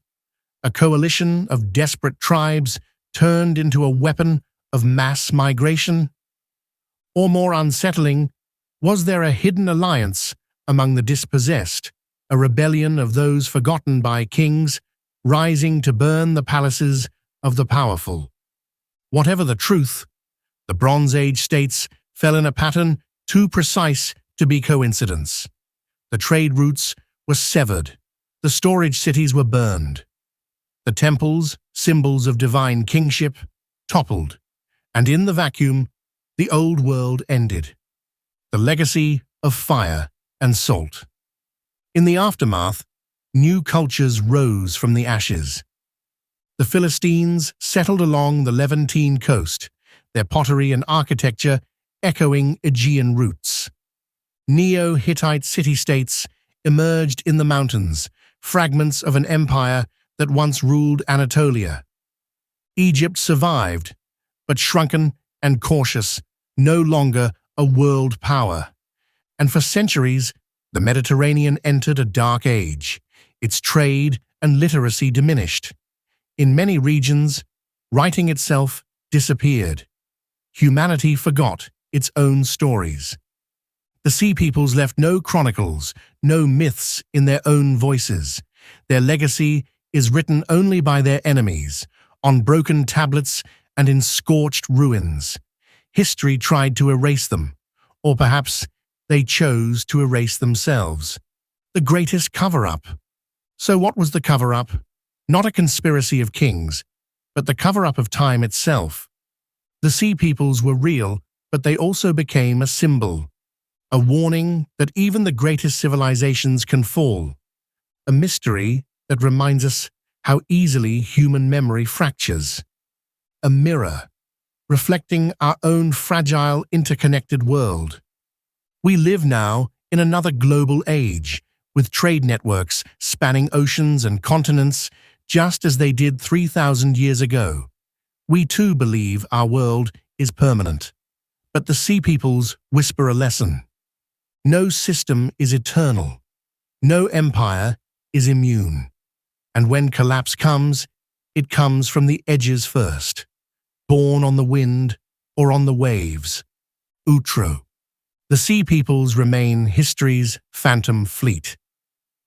A coalition of desperate tribes turned into a weapon of mass migration? Or more unsettling, was there a hidden alliance among the dispossessed, a rebellion of those forgotten by kings, rising to burn the palaces of the powerful? Whatever the truth, the Bronze Age states fell in a pattern too precise to be coincidence. The trade routes were severed, the storage cities were burned. The temples, symbols of divine kingship, toppled, and in the vacuum, the old world ended. The legacy of fire and salt. In the aftermath, new cultures rose from the ashes. The Philistines settled along the Levantine coast, their pottery and architecture echoing Aegean roots. Neo-Hittite city-states emerged in the mountains, fragments of an empire that once ruled Anatolia. Egypt survived, but shrunken and cautious, no longer a world power. And for centuries, the Mediterranean entered a dark age. Its trade and literacy diminished. In many regions, writing itself disappeared. Humanity forgot its own stories. The Sea Peoples left no chronicles, no myths in their own voices. Their legacy is written only by their enemies, on broken tablets and in scorched ruins. History tried to erase them, or perhaps they chose to erase themselves. The greatest cover-up. So what was the cover-up? Not a conspiracy of kings, but the cover-up of time itself. The Sea Peoples were real, but they also became a symbol. A warning that even the greatest civilizations can fall. A mystery that reminds us how easily human memory fractures. A mirror, reflecting our own fragile, interconnected world. We live now in another global age, with trade networks spanning oceans and continents, just as they did 3,000 years ago. We too believe our world is permanent. But the Sea Peoples whisper a lesson. No system is eternal. No empire is immune. And when collapse comes, it comes from the edges first, born on the wind or on the waves. Outro. The Sea Peoples remain history's phantom fleet,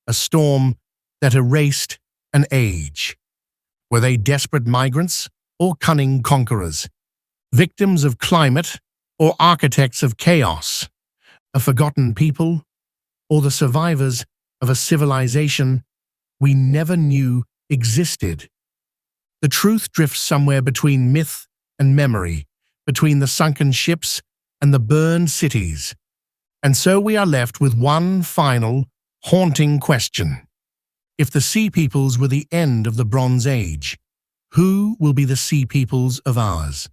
a storm that erased an age. Were they desperate migrants or cunning conquerors? Victims of climate or architects of chaos? A forgotten people or the survivors of a civilization we never knew existed? The truth drifts somewhere between myth and memory, between the sunken ships and the burned cities. And so we are left with one final, haunting question. If the Sea Peoples were the end of the Bronze Age, who will be the Sea Peoples of ours?